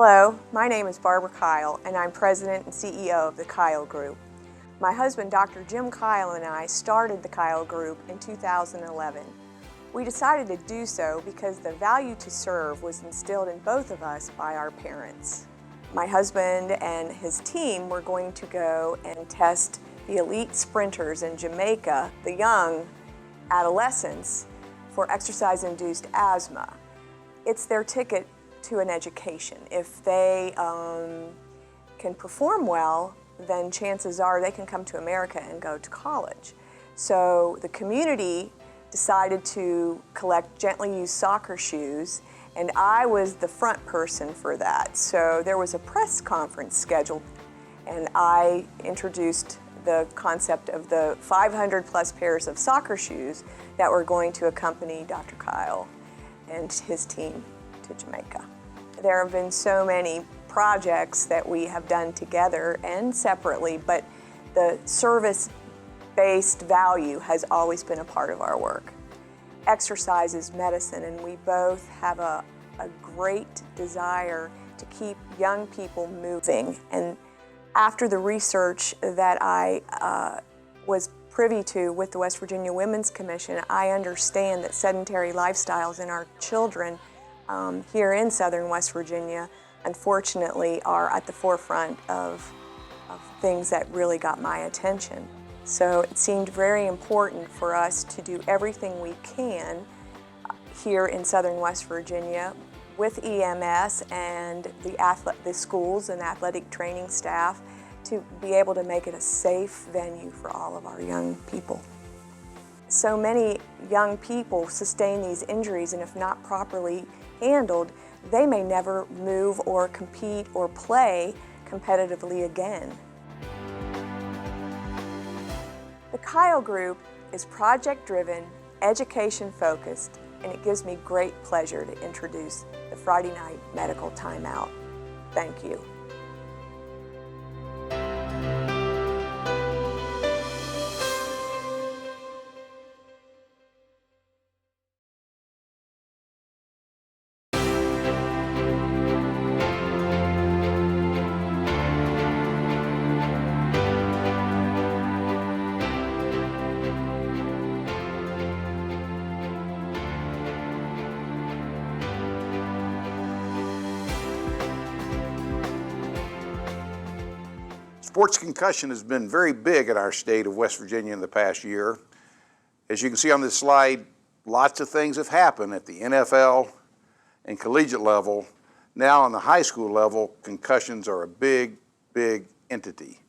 Hello, my name is Barbara Kyle, and I'm President and CEO of the Kyle Group. My husband, Dr. Jim Kyle, and I started the Kyle Group in 2011. We decided to do so because the value to serve was instilled in both of us by our parents. My husband and his team were going to go and test the elite sprinters in Jamaica, the young adolescents, for exercise-induced asthma. It's their ticket to an education. If they can perform well, then chances are they can come to America and go to college. So the community decided to collect gently used soccer shoes, and I was the front person for that. So there was a press conference scheduled, and I introduced the concept of the 500 plus pairs of soccer shoes that were going to accompany Dr. Kyle and his team to Jamaica. There have been so many projects that we have done together and separately, but the service-based value has always been a part of our work. Exercise is medicine, and we both have a great desire to keep young people moving. And after the research that I was privy to with the West Virginia Women's Commission, I understand that sedentary lifestyles in our children here in southern West Virginia, unfortunately, are at the forefront of things that really got my attention. So it seemed very important for us to do everything we can here in southern West Virginia with EMS and the schools and athletic training staff to be able to make it a safe venue for all of our young people. So many young people sustain these injuries, and if not properly handled, they may never move or compete or play competitively again. The Kyle Group is project-driven, education-focused, and it gives me great pleasure to introduce the Friday Night Medical Timeout. Thank you. Sports concussion has been very big in our state of West Virginia in the past year. As you can see on this slide, lots of things have happened at the NFL and collegiate level. Now on the high school level, concussions are a big, big entity.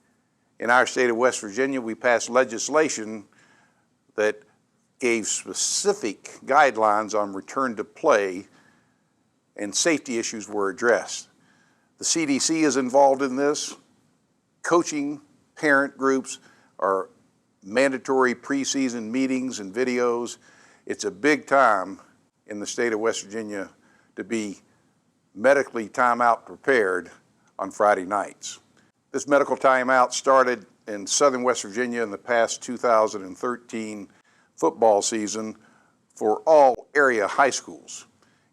In our state of West Virginia, we passed legislation that gave specific guidelines on return to play, and safety issues were addressed. The CDC is involved in this. Coaching parent groups are mandatory preseason meetings and videos. It's a big time in the state of West Virginia to be medically timeout prepared on Friday nights. This medical timeout started in southern West Virginia in the past 2013 football season for all area high schools.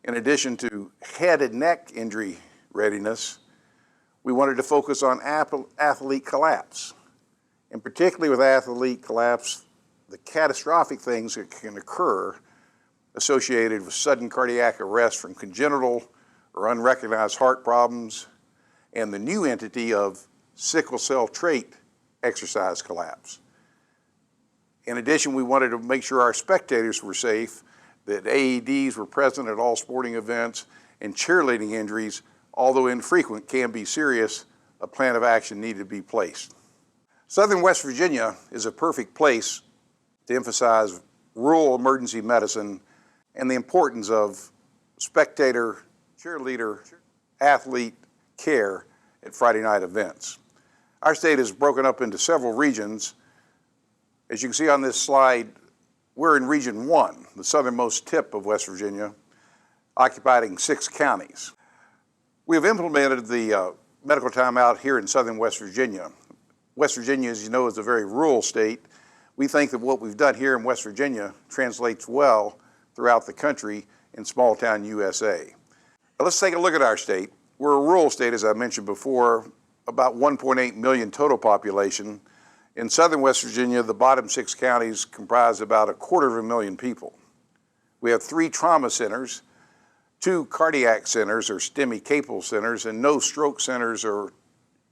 In addition to head and neck injury readiness, we wanted to focus on athlete collapse, and particularly with athlete collapse, the catastrophic things that can occur associated with sudden cardiac arrest from congenital or unrecognized heart problems, and the new entity of sickle cell trait exercise collapse. In addition, we wanted to make sure our spectators were safe, that AEDs were present at all sporting events, and cheerleading injuries, although infrequent, can be serious. A plan of action needed to be placed. Southern West Virginia is a perfect place to emphasize rural emergency medicine and the importance of spectator, cheerleader, athlete care at Friday night events. Our state is broken up into several regions. As you can see on this slide, we're in Region 1, the southernmost tip of West Virginia, occupying 6 counties. We have implemented the medical timeout here in southern West Virginia. West Virginia, as you know, is a very rural state. We think that what we've done here in West Virginia translates well throughout the country in small town USA. Now let's take a look at our state. We're a rural state, as I mentioned before, about 1.8 million total population. In southern West Virginia, the bottom 6 counties comprise about 250,000 people. We have 3 trauma centers, 2 cardiac centers or STEMI capable centers, and no stroke centers or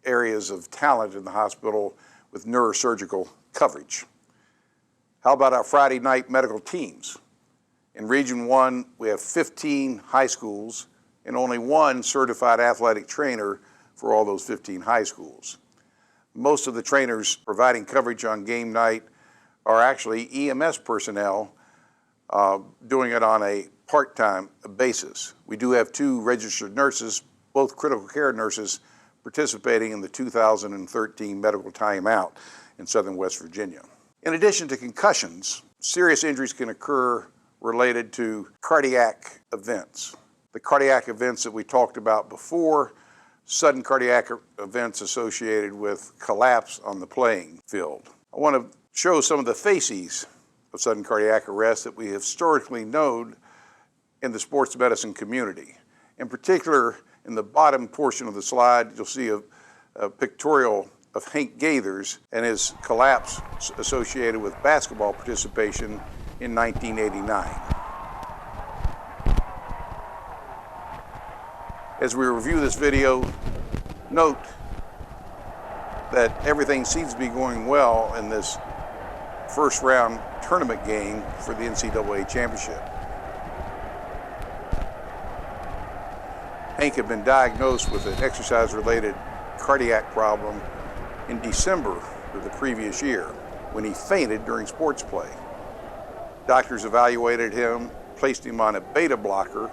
areas of talent in the hospital with neurosurgical coverage. How about our Friday night medical teams? In Region 1, we have 15 high schools and only 1 certified athletic trainer for all those 15 high schools. Most of the trainers providing coverage on game night are actually EMS personnel doing it on a part-time basis. We do have 2 registered nurses, both critical care nurses, participating in the 2013 medical timeout in southern West Virginia. In addition to concussions, serious injuries can occur related to cardiac events. The cardiac events that we talked about before, sudden cardiac events associated with collapse on the playing field. I want to show some of the faces of sudden cardiac arrest that we have historically known in the sports medicine community. In particular, in the bottom portion of the slide, you'll see a pictorial of Hank Gaithers and his collapse associated with basketball participation in 1989. As we review this video, note that everything seems to be going well in this first round tournament game for the NCAA championship. Hank had been diagnosed with an exercise-related cardiac problem in December of the previous year when he fainted during sports play. Doctors evaluated him, placed him on a beta blocker,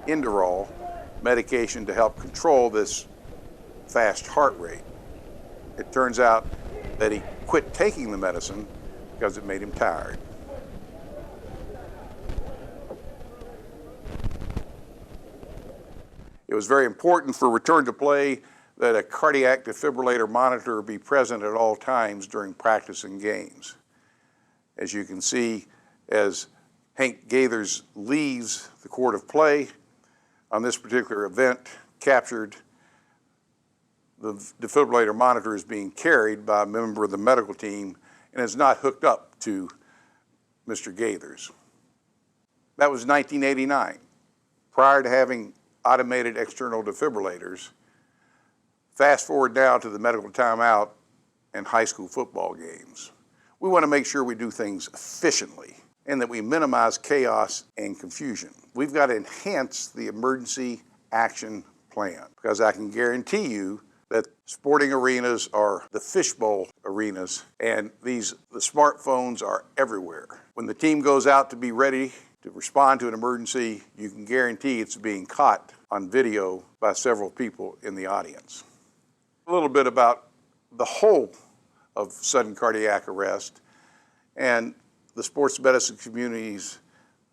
Inderol, medication to help control this fast heart rate. It turns out that he quit taking the medicine because it made him tired. It was very important for return to play that a cardiac defibrillator monitor be present at all times during practice and games. As you can see, as Hank Gaithers leaves the court of play on this particular event captured, the defibrillator monitor is being carried by a member of the medical team and is not hooked up to Mr. Gaithers. That was 1989, prior to having automated external defibrillators. Fast forward now to the medical timeout and high school football games. We want to make sure we do things efficiently and that we minimize chaos and confusion. We've got to enhance the emergency action plan because I can guarantee you that sporting arenas are the fishbowl arenas and the smartphones are everywhere. When the team goes out to be ready to respond to an emergency, you can guarantee it's being caught on video by several people in the audience. A little bit about the whole of sudden cardiac arrest and the sports medicine community's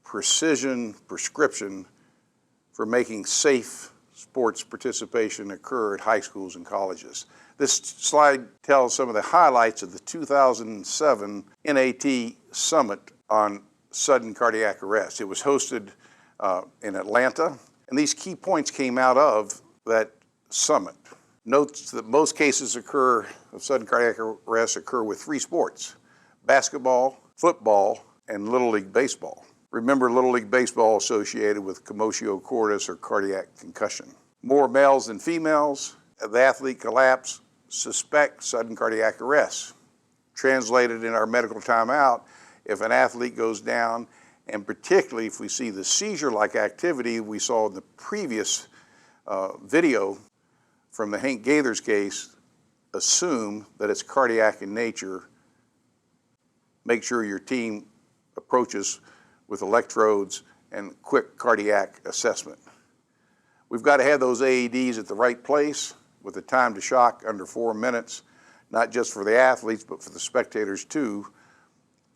precision prescription for making safe sports participation occur at high schools and colleges. This slide tells some of the highlights of the 2007 NAT Summit on sudden cardiac arrest. It was hosted in Atlanta, and these key points came out of that summit. Notes that most cases of sudden cardiac arrest occur with 3 sports: basketball, football, and Little League Baseball. Remember, Little League Baseball associated with commotio cordis or cardiac concussion. More males than females, the athlete collapse, suspect sudden cardiac arrest. Translated in our medical timeout, if an athlete goes down, and particularly if we see the seizure-like activity we saw in the previous video from the Hank Gaithers case, assume that it's cardiac in nature. Make sure your team approaches with electrodes and quick cardiac assessment. We've got to have those AEDs at the right place with a time to shock under 4 minutes, not just for the athletes, but for the spectators too.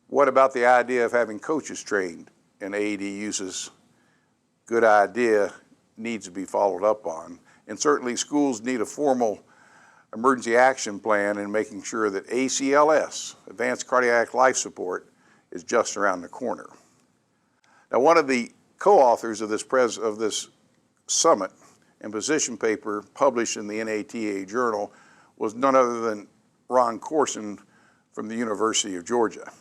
What about the idea of having coaches trained in AED uses? Good idea, needs to be followed up on. And certainly schools need a formal emergency action plan in making sure that ACLS, Advanced Cardiac Life Support, is just around the corner. Now, one of the co-authors of this summit and position paper published in the NATA Journal was none other than Ron Corson from the University of Georgia.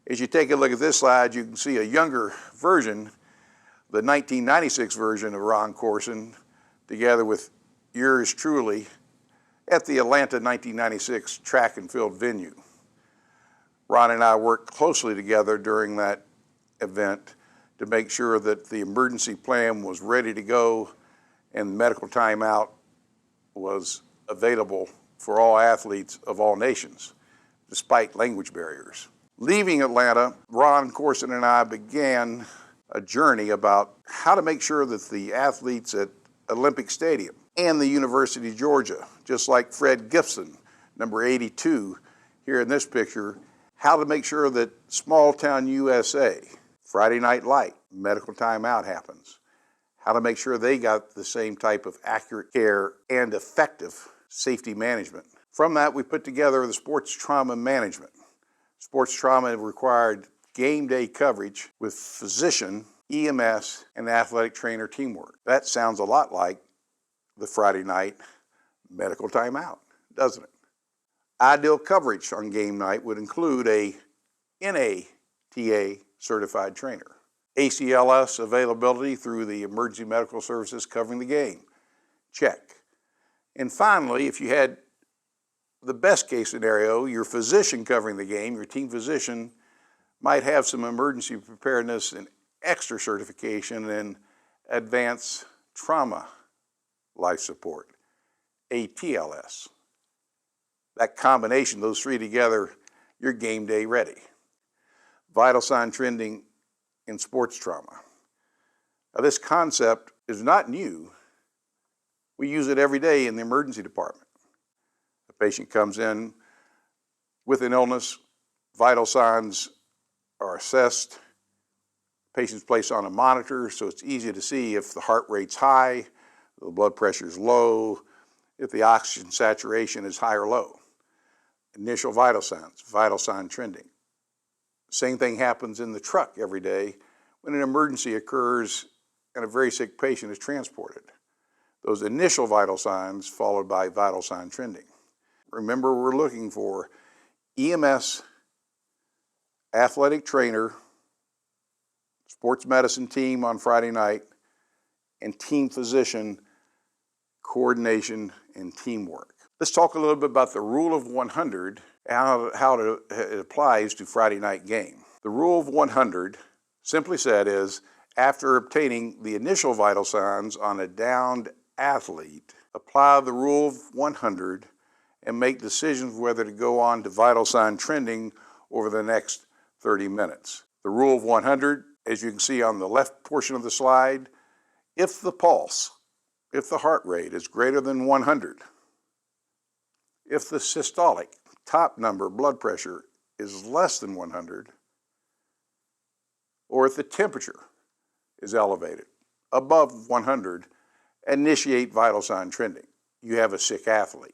As you take a look at this slide, you can see a younger version, the 1996 version of Ron Corson, together with yours truly at the Atlanta 1996 track and field venue. Ron and I worked closely together during that event to make sure that the emergency plan was ready to go and medical timeout was available for all athletes of all nations, despite language barriers. Leaving Atlanta, Ron Corson and I began a journey about how to make sure that the athletes at Olympic Stadium and the University of Georgia, just like Fred Gibson, number 82 here in this picture, how to make sure that small town USA, Friday Night Light, medical timeout happens, how to make sure they got the same type of accurate care and effective safety management. From that, we put together the sports trauma management. Sports trauma required game day coverage with physician, EMS, and athletic trainer teamwork. That sounds a lot like the Friday night medical timeout, doesn't it? Ideal coverage on game night would include a NATA certified trainer, ACLS availability through the emergency medical services covering the game, check. And finally, if you had the best case scenario, your physician covering the game, your team physician, might have some emergency preparedness and extra certification in advanced trauma life support, ATLS. That combination, those three together, you're game day ready. Vital sign trending in sports trauma. Now, this concept is not new. We use it every day in the emergency department. A patient comes in with an illness, vital signs are assessed, patient's placed on a monitor so it's easy to see if the heart rate's high, the blood pressure is low, if the oxygen saturation is high or low. Initial vital signs, vital sign trending. Same thing happens in the truck every day when an emergency occurs and a very sick patient is transported. Those initial vital signs followed by vital sign trending. Remember, we're looking for EMS, athletic trainer, sports medicine team on Friday night, and team physician coordination and teamwork. Let's talk a little bit about the rule of 100 and how it applies to Friday night game. The rule of 100, simply said, is after obtaining the initial vital signs on a downed athlete, apply the rule of 100 and make decisions whether to go on to vital sign trending over the next 30 minutes. The rule of 100, as you can see on the left portion of the slide, if the pulse, if the heart rate is greater than 100, if the systolic top number blood pressure is less than 100, or if the temperature is elevated above 100, initiate vital sign trending. You have a sick athlete.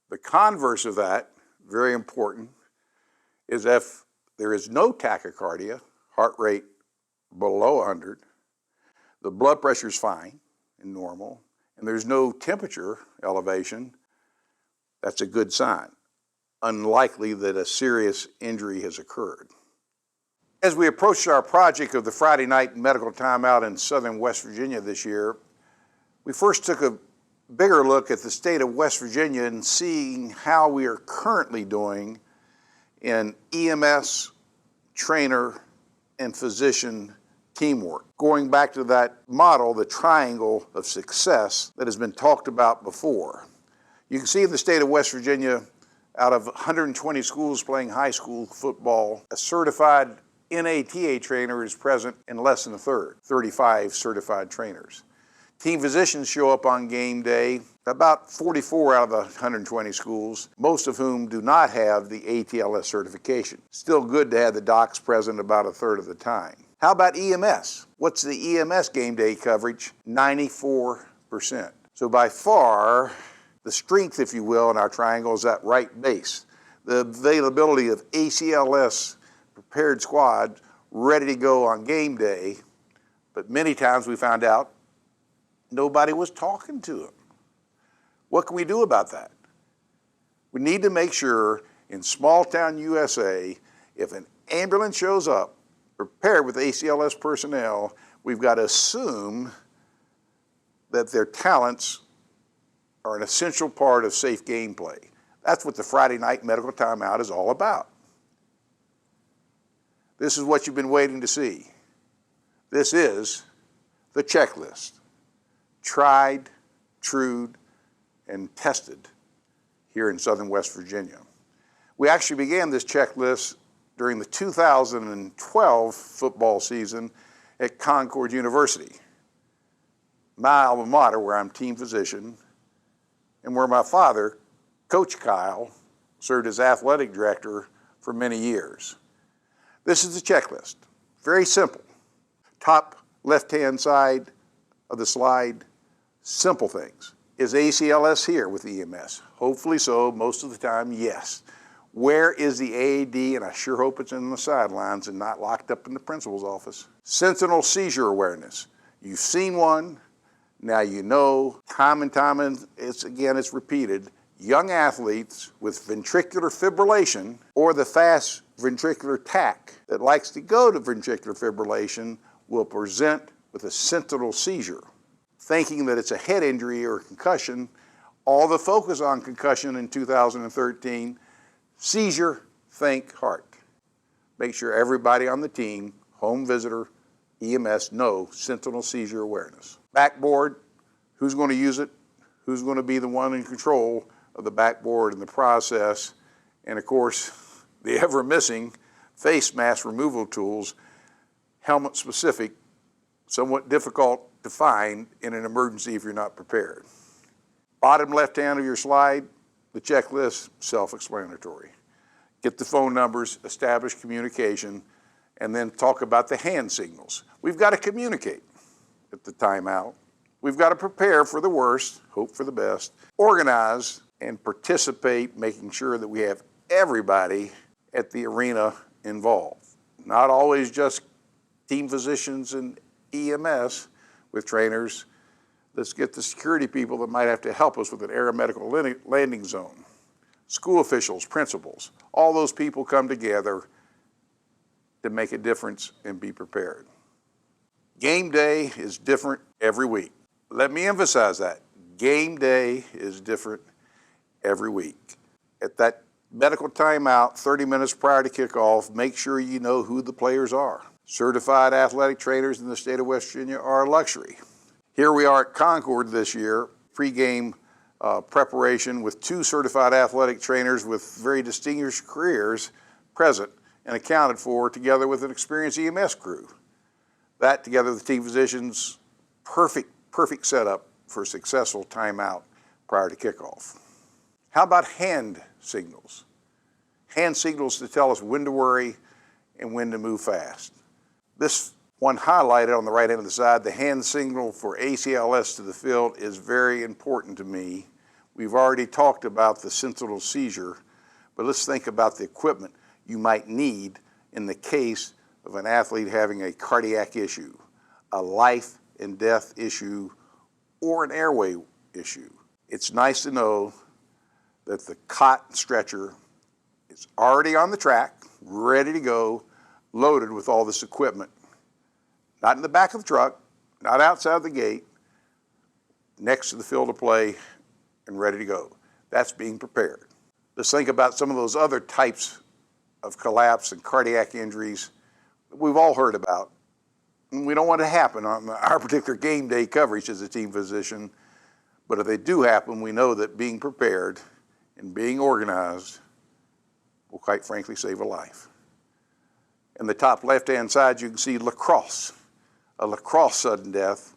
The converse of that, very important, is if there is no tachycardia, heart rate below 100, the blood pressure is fine and normal, and there's no temperature elevation, that's a good sign. Unlikely that a serious injury has occurred. As we approached our project of the Friday night medical timeout in southern West Virginia this year, we first took a bigger look at the state of West Virginia and seeing how we are currently doing in EMS, trainer, and physician teamwork. Going back to that model, the triangle of success that has been talked about before. You can see in the state of West Virginia, out of 120 schools playing high school football, a certified NATA trainer is present in less than a third, 35 certified trainers. Team physicians show up on game day, about 44 out of the 120 schools, most of whom do not have the ATLS certification. Still good to have the docs present about a third of the time. How about EMS? What's the EMS game day coverage? 94%. So by far, the strength, if you will, in our triangle is that right base. The availability of ACLS prepared squad ready to go on game day, but many times we found out nobody was talking to him. What can we do about that? We need to make sure in small town USA, if an ambulance shows up prepared with ACLS personnel, we've got to assume that their talents are an essential part of safe gameplay. That's what the Friday night medical timeout is all about. This is what you've been waiting to see. This is the checklist. Tried, trued, and tested here in Southern West Virginia. We actually began this checklist during the 2012 football season at Concord University, my alma mater, where I'm team physician, and where my father, Coach Kyle, served as athletic director for many years. This is the checklist. Very simple. Top left-hand side of the slide, simple things. Is ACLS here with EMS? Hopefully so, most of the time, yes. Where is the AED? And I sure hope it's in the sidelines and not locked up in the principal's office. Sentinel seizure awareness. You've seen one, now you know, time and time, and it's repeated. Young athletes with ventricular fibrillation or the fast ventricular tach that likes to go to ventricular fibrillation will present with a sentinel seizure, thinking that it's a head injury or concussion. All the focus on concussion in 2013, seizure, think heart. Make sure everybody on the team, home visitor, EMS, know sentinel seizure awareness. Backboard, who's going to use it? Who's going to be the one in control of the backboard and the process? And of course, the ever missing face mask removal tools, helmet specific, somewhat difficult to find in an emergency if you're not prepared. Bottom left hand of your slide, the checklist, self-explanatory. Get the phone numbers, establish communication, and then talk about the hand signals. We've got to communicate at the timeout. We've got to prepare for the worst, hope for the best, organize and participate, making sure that we have everybody at the arena involved. Not always just team physicians and EMS with trainers. Let's get the security people that might have to help us with an aeromedical landing zone. School officials, principals, all those people come together to make a difference and be prepared. Game day is different every week. Let me emphasize that. Game day is different every week. At that medical timeout, 30 minutes prior to kickoff, make sure you know who the players are. Certified athletic trainers in the state of West Virginia are a luxury. Here we are at Concord this year, pregame preparation with 2 certified athletic trainers with very distinguished careers present and accounted for, together with an experienced EMS crew. That, together with team physicians, perfect setup for a successful timeout prior to kickoff. How about hand signals? Hand signals to tell us when to worry and when to move fast. This one highlighted on the right hand of the side, the hand signal for ACLS to the field, is very important to me. We've already talked about the sentinel seizure, but let's think about the equipment you might need in the case of an athlete having a cardiac issue, a life and death issue, or an airway issue. It's nice to know that the cot stretcher is already on the track, ready to go, loaded with all this equipment. Not in the back of the truck, not outside the gate, next to the field of play and ready to go. That's being prepared. Let's think about some of those other types of collapse and cardiac injuries that we've all heard about. And we don't want it to happen on our particular game day coverage as a team physician, but if they do happen, we know that being prepared and being organized will quite frankly save a life. In the top left-hand side, you can see lacrosse, a lacrosse sudden death.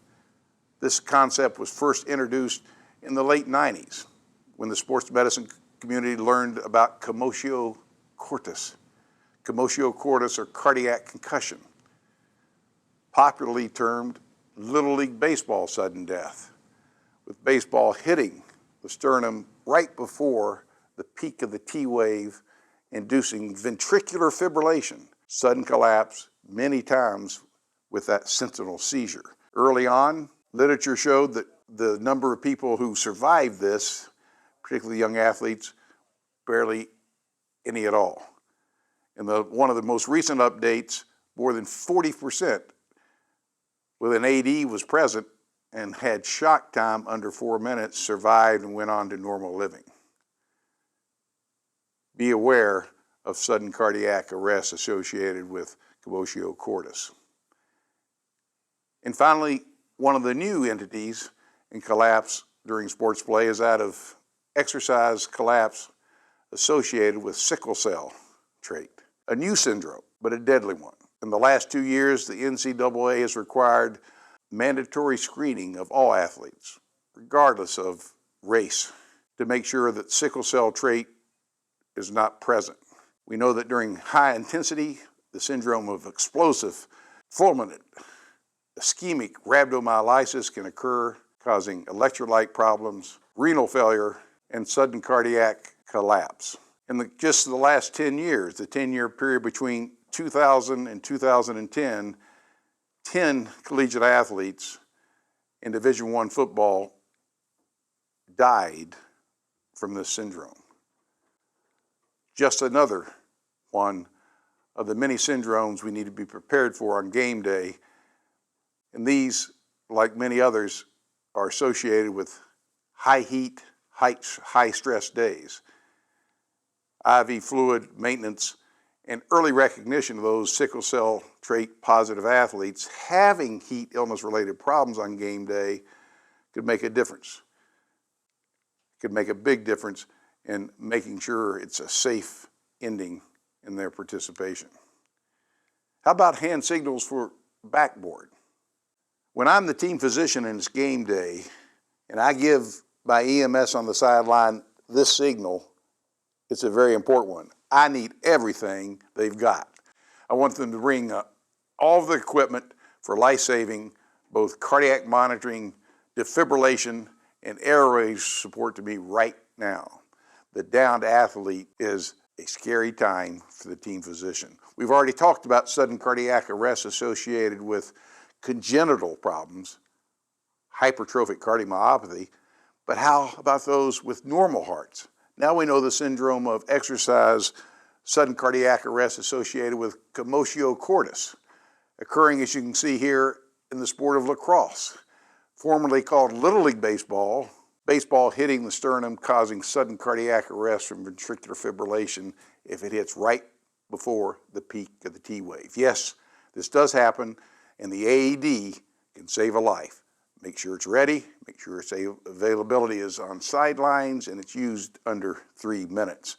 This concept was first introduced in the late 90s when the sports medicine community learned about commotio cordis. Commotio cordis, or cardiac concussion, popularly termed Little League Baseball sudden death, with baseball hitting the sternum right before the peak of the T wave, inducing ventricular fibrillation, sudden collapse, many times with that sentinel seizure. Early on, Literature showed that the number of people who survived this, particularly young athletes, barely any at all. In one of the most recent updates, more than 40% with an AD was present and had shock time under 4 minutes, survived and went on to normal living. Be aware of sudden cardiac arrest associated with commotio cordis. And finally, one of the new entities in collapse during sports play is that of exercise collapse associated with sickle cell trait. A new syndrome, but a deadly one. In the last 2 years, the NCAA has required mandatory screening of all athletes, regardless of race, to make sure that sickle cell trait is not present. We know that during high intensity, the syndrome of explosive, fulminant, ischemic rhabdomyolysis can occur, causing electrolyte problems, renal failure, and sudden cardiac collapse. In just the last 10 years, the 10-year period between 2000 and 2010, 10 collegiate athletes in Division I football died from this syndrome. Just another one of the many syndromes we need to be prepared for on game day. And these, like many others, are associated with high heat, high stress days. IV fluid maintenance and early recognition of those sickle cell trait positive athletes having heat illness related problems on game day could make a difference. It could make a big difference in making sure it's a safe ending in their participation. How about hand signals for backboard? When I'm the team physician and it's game day and I give my EMS on the sideline this signal, it's a very important one. I need everything they've got. I want them to bring all of the equipment for life-saving, both cardiac monitoring, defibrillation, and airway support to me right now. The downed athlete is a scary time for the team physician. We've already talked about sudden cardiac arrest associated with congenital problems, hypertrophic cardiomyopathy, but how about those with normal hearts? Now we know the syndrome of exercise sudden cardiac arrest associated with commotio cordis, occurring, as you can see here, in the sport of lacrosse, formerly called Little League baseball. Baseball hitting the sternum, causing sudden cardiac arrest from ventricular fibrillation if it hits right before the peak of the T wave. Yes, this does happen, and the AED can save a life. Make sure it's ready, make sure its availability is on sidelines, and it's used under 3 minutes.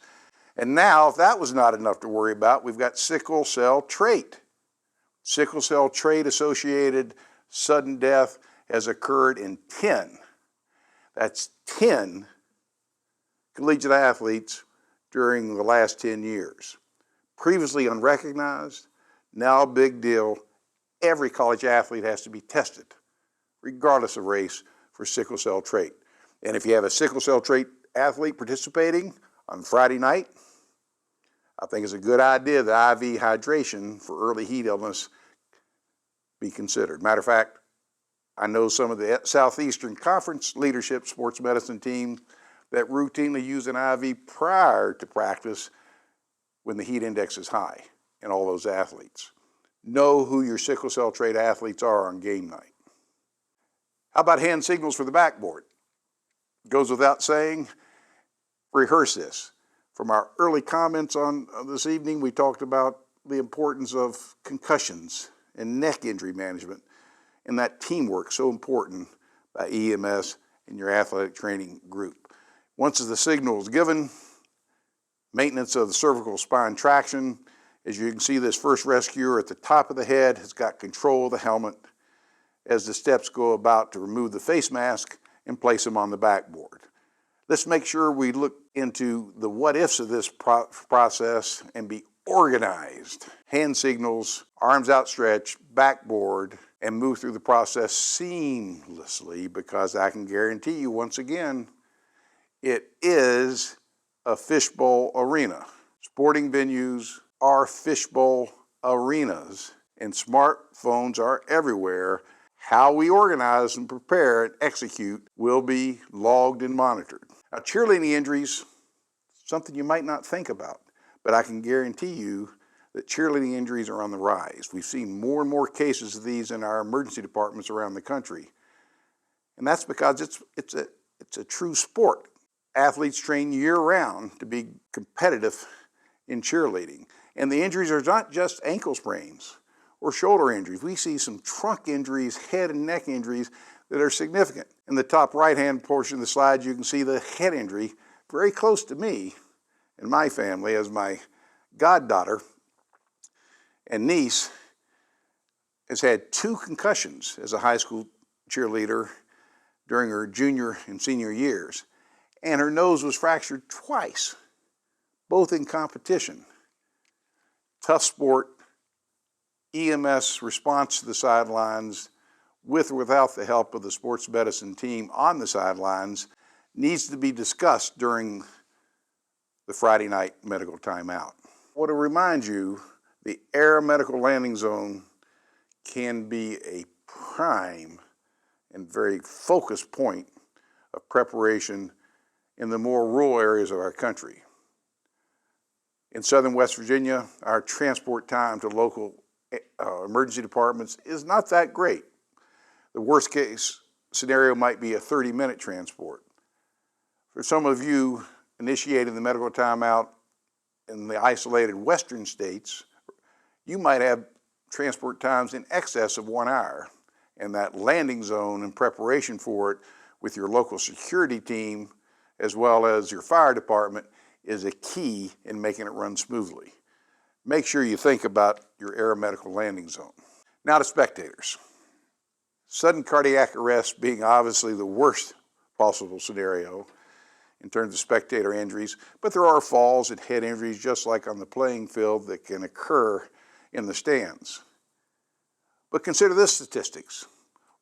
And now, if that was not enough to worry about, we've got sickle cell trait. Sickle cell trait associated sudden death has occurred in 10. That's 10 collegiate athletes during the last 10 years. Previously unrecognized, now a big deal. Every college athlete has to be tested, regardless of race, for sickle cell trait. And if you have a sickle cell trait athlete participating on Friday night, I think it's a good idea that IV hydration for early heat illness be considered. Matter of fact, I know some of the Southeastern Conference leadership sports medicine team that routinely use an IV prior to practice when the heat index is high in all those athletes. Know who your sickle cell trait athletes are on game night. How about hand signals for the backboard? Goes without saying, rehearse this. From our early comments on this evening, we talked about the importance of concussions and neck injury management and that teamwork so important by EMS and your athletic training group. Once the signal is given, maintenance of the cervical spine traction. As you can see, this first rescuer at the top of the head has got control of the helmet as the steps go about to remove the face mask and place them on the backboard. Let's make sure we look into the what-ifs of this process and be organized. Hand signals, arms outstretched, backboard, and move through the process seamlessly, because I can guarantee you once again, it is a fishbowl arena. Sporting venues are fishbowl arenas, and smartphones are everywhere. How we organize and prepare and execute will be logged and monitored. Now, cheerleading injuries, something you might not think about, but I can guarantee you that cheerleading injuries are on the rise. We've seen more and more cases of these in our emergency departments around the country. And that's because it's a true sport. Athletes train year-round to be competitive in cheerleading. And the injuries are not just ankle sprains or shoulder injuries. We see some trunk injuries, head and neck injuries that are significant. In the top right-hand portion of the slide, you can see the head injury very close to me and my family, as my goddaughter and niece has had 2 concussions as a high school cheerleader during her junior and senior years. And her nose was fractured twice, both in competition. Tough sport. EMS response to the sidelines, with or without the help of the sports medicine team on the sidelines, needs to be discussed during the Friday night medical timeout. I want to remind you, the air medical landing zone can be a prime and very focused point of preparation in the more rural areas of our country. In southern West Virginia, our transport time to local emergency departments is not that great. The worst case scenario might be a 30-minute transport. For some of you initiating the medical timeout in the isolated western states, you might have transport times in excess of 1 hour. And that landing zone and preparation for it with your local security team as well as your fire department is a key in making it run smoothly. Make sure you think about your air medical landing zone. Now to spectators. Sudden cardiac arrest being obviously the worst possible scenario in terms of spectator injuries, but there are falls and head injuries just like on the playing field that can occur in the stands. But consider this statistics.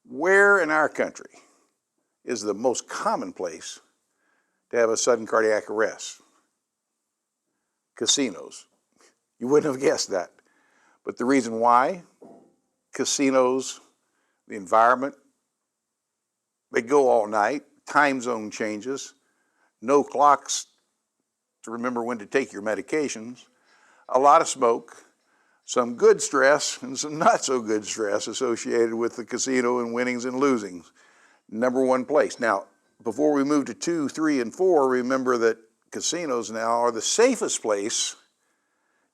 Where in our country is the most common place to have a sudden cardiac arrest? Casinos. You wouldn't have guessed that. But the reason why? Casinos, the environment, they go all night, time zone changes, no clocks to remember when to take your medications, a lot of smoke, some good stress and some not so good stress associated with the casino and winnings and losings. Number one place. Now, before we move to 2, 3, and 4, remember that casinos now are the safest place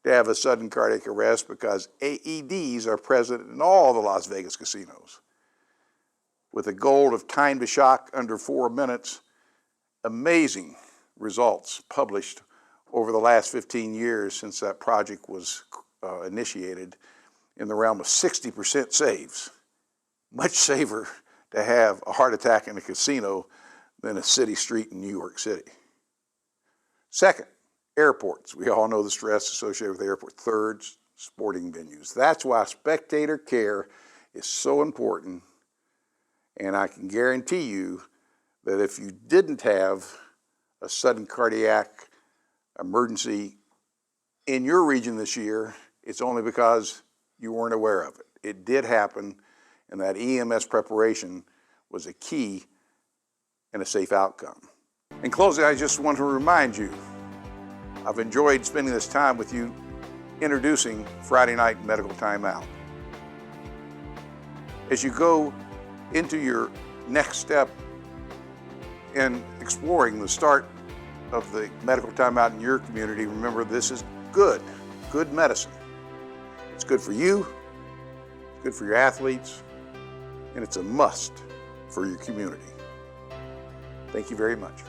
to have a sudden cardiac arrest because AEDs are present in all the Las Vegas casinos. With a goal of time to shock under 4 minutes, amazing results published over the last 15 years since that project was initiated in the realm of 60% saves. Much safer to have a heart attack in a casino than a city street in New York City. Second, airports. We all know the stress associated with airports. Third, sporting venues. That's why spectator care is so important, and I can guarantee you that if you didn't have a sudden cardiac emergency in your region this year, it's only because you weren't aware of it. It did happen, and that EMS preparation was a key and a safe outcome. In closing, I just want to remind you, I've enjoyed spending this time with you introducing Friday Night Medical Timeout. As you go into your next step in exploring the start of the medical timeout in your community, remember this is good medicine. It's good for you, it's good for your athletes, and it's a must for your community. Thank you very much.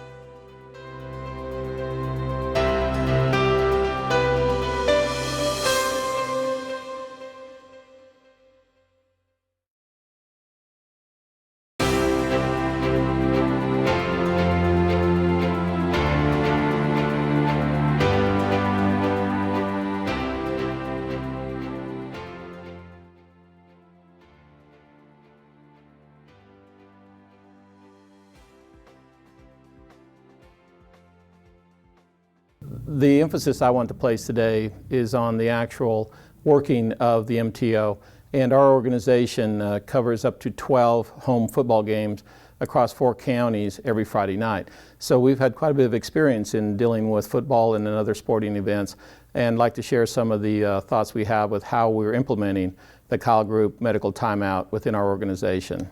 The emphasis I want to place today is on the actual working of the MTO And our organization covers up to 12 home football games across 4 counties every Friday night. So we've had quite a bit of experience in dealing with football and other sporting events, and like to share some of the thoughts we have with how we're implementing the Kyle Group medical timeout within our organization.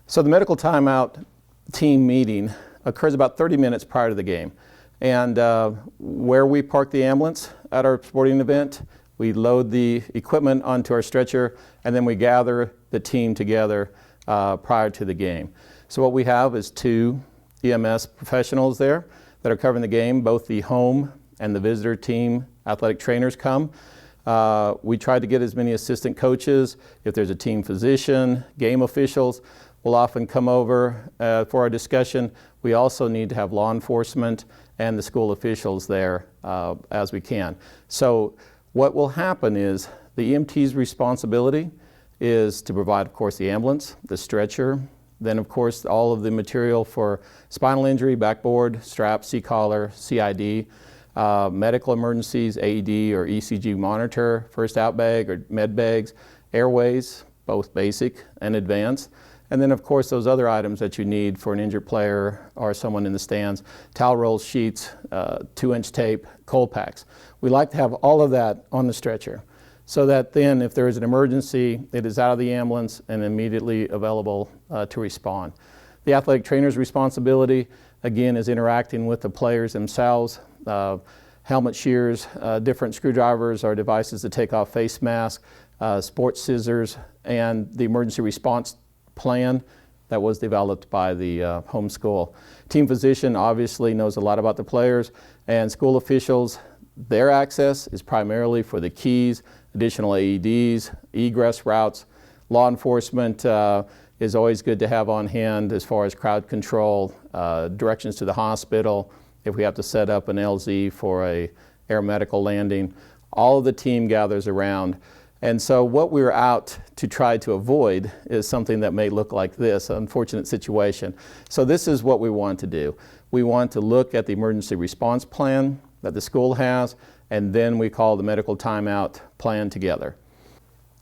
So the medical timeout team meeting occurs about 30 minutes prior to the game. And where we park the ambulance at our sporting event, we load the equipment onto our stretcher, and then we gather the team together prior to the game. So what we have is 2 EMS professionals there that are covering the game. Both the home and the visitor team athletic trainers come. We try to get as many assistant coaches. If there's a team physician, game officials will often come over for our discussion. We also need to have law enforcement and the school officials there as we can. So what will happen is the EMT's responsibility is to provide, of course, the ambulance, the stretcher, then, of course, all of the material for spinal injury, backboard, strap, C-collar, CID, medical emergencies, AED or ECG monitor, first out bag or med bags, airways, both basic and advanced. And then, of course, those other items that you need for an injured player or someone in the stands, towel rolls, sheets, 2-inch tape, cold packs. We like to have all of that on the stretcher so that then if there is an emergency, it is out of the ambulance and immediately available to respond. The athletic trainer's responsibility, again, is interacting with the players themselves. Helmet shears, different screwdrivers or devices to take off face masks, sports scissors, and the emergency response plan that was developed by the home school. Team physician obviously knows a lot about the players, and school officials, their access is primarily for the keys, additional AEDs, egress routes. Law enforcement is always good to have on hand as far as crowd control, directions to the hospital, if we have to set up an LZ for a air medical landing. All of the team gathers around. And so what we're out to try to avoid is something that may look like this, an unfortunate situation. So this is what we want to do. We want to look at the emergency response plan that the school has, and then we call the medical timeout plan together.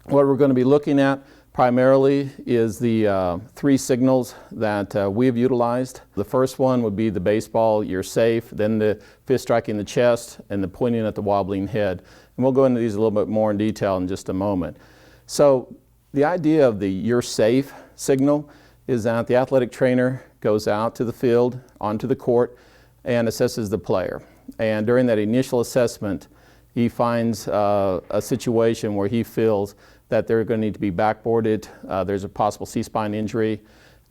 What we're going to be looking at primarily is the 3 signals that we've utilized. The first one would be the baseball, you're safe, then the fist striking the chest, and the pointing at the wobbling head. And we'll go into these a little bit more in detail in just a moment. So the idea of the you're safe signal is that the athletic trainer goes out to the field, onto the court, and assesses the player. And during that initial assessment, he finds a situation where he feels that they're going to need to be backboarded. There's a possible C-spine injury.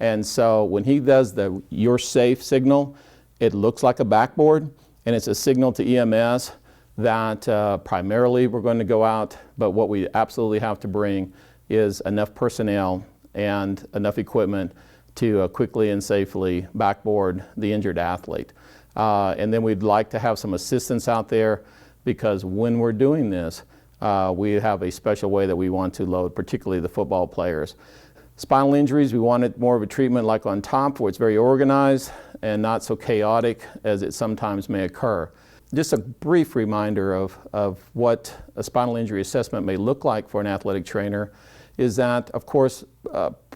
And so when he does the you're safe signal, it looks like a backboard, and it's a signal to EMS that primarily we're going to go out, but what we absolutely have to bring is enough personnel and enough equipment to quickly and safely backboard the injured athlete. And then we'd like to have some assistance out there, because when we're doing this, we have a special way that we want to load, particularly the football players. Spinal injuries, we wanted more of a treatment like on top, where it's very organized and not so chaotic as it sometimes may occur. Just a brief reminder of what a spinal injury assessment may look like for an athletic trainer is that, of course,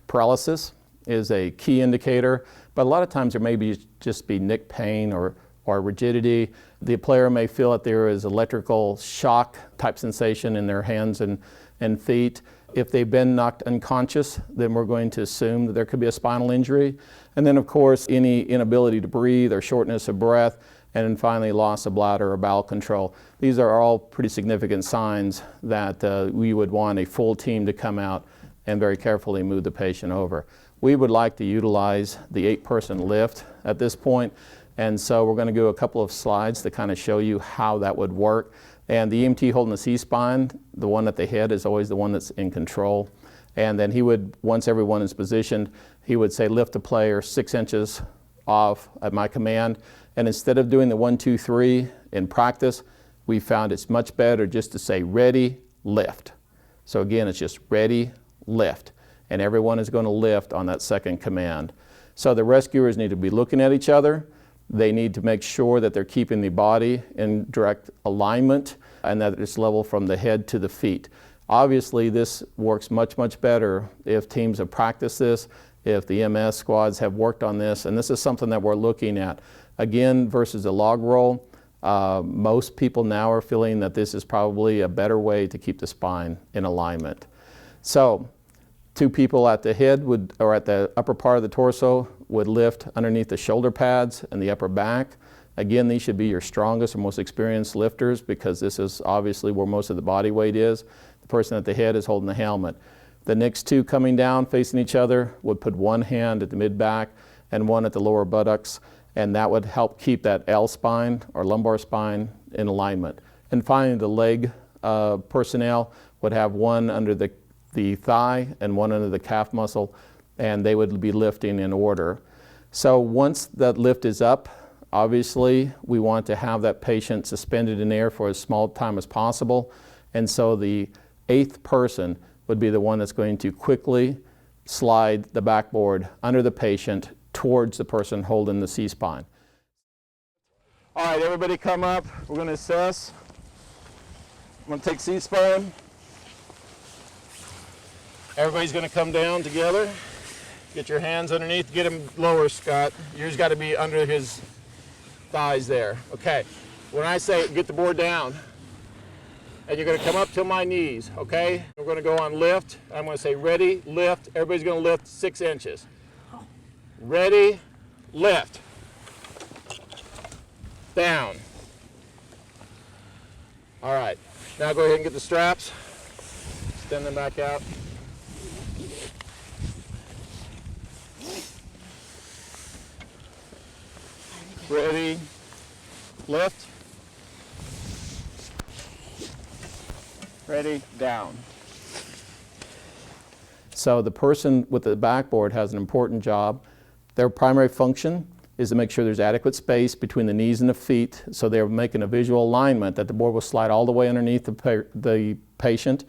paralysis is a key indicator, but a lot of times there may just be nick pain or rigidity. The player may feel that there is electrical shock type sensation in their hands and feet. If they've been knocked unconscious, then we're going to assume that there could be a spinal injury. And then, of course, any inability to breathe or shortness of breath, and then finally loss of bladder or bowel control. These are all pretty significant signs that we would want a full team to come out and very carefully move the patient over. We would like to utilize the 8-person lift at this point, and so we're going to do a couple of slides to kind of show you how that would work. And the EMT holding the C-spine, the one at the head is always the one that's in control. And then he would, once everyone is positioned, he would say lift the player 6 inches off at my command. And instead of doing the 1, 2, 3 in practice, we found it's much better just to say ready, lift. So again, it's just ready, lift. And everyone is going to lift on that second command. So the rescuers need to be looking at each other. They need to make sure that they're keeping the body in direct alignment and that it's level from the head to the feet. Obviously, this works much, much better if teams have practiced this, if the EMS squads have worked on this, and this is something that we're looking at. Again, versus a log roll, most people now are feeling that this is probably a better way to keep the spine in alignment. So, 2 people at the head or at the upper part of the torso would lift underneath the shoulder pads and the upper back. Again, these should be your strongest or most experienced lifters because this is obviously where most of the body weight is. The person at the head is holding the helmet. The next 2 coming down facing each other would put one hand at the mid-back and one at the lower buttocks, and that would help keep that L spine or lumbar spine in alignment. And finally, the leg personnel would have one under the thigh and one under the calf muscle, and they would be lifting in order. So once that lift is up, obviously we want to have that patient suspended in air for as small time as possible, and so the 8th person would be the one that's going to quickly slide the backboard under the patient towards the person holding the C-spine. All right, everybody come up. We're going to assess. I'm going to take C-spine. Everybody's going to come down together. Get your hands underneath. Get him lower, Scott. Yours got to be under his thighs there. Okay. When I say get the board down, and you're going to come up to my knees, okay? We're going to go on lift. I'm going to say ready, lift. Everybody's going to lift 6 inches. Ready, lift. Down. All right. Now go ahead and get the straps. Extend them back out. Ready, lift. Ready, down. So the person with the backboard has an important job. Their primary function is to make sure there's adequate space between the knees and the feet, so they're making a visual alignment that the board will slide all the way underneath the patient,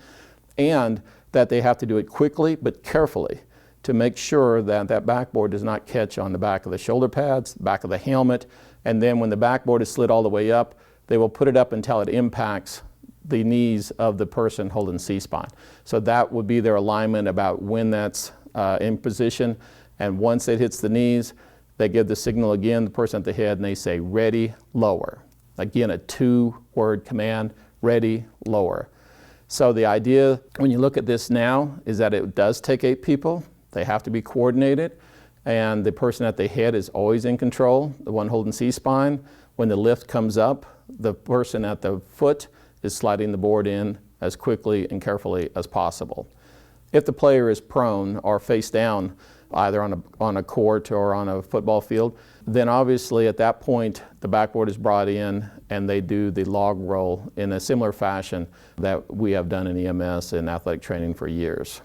and that they have to do it quickly but carefully to make sure that that backboard does not catch on the back of the shoulder pads, back of the helmet, and then when the backboard is slid all the way up, they will put it up until it impacts the knees of the person holding C-spine. So that would be their alignment about when that's in position, and once it hits the knees, they give the signal again, the person at the head, and they say ready, lower. Again, a 2-word command, ready, lower. So the idea when you look at this now is that it does take 8 people. They have to be coordinated, and the person at the head is always in control, the one holding C-spine. When the lift comes up, the person at the foot is sliding the board in as quickly and carefully as possible. If the player is prone or face down, either on a court or on a football field, then obviously at that point the backboard is brought in and they do the log roll in a similar fashion that we have done in EMS and athletic training for years.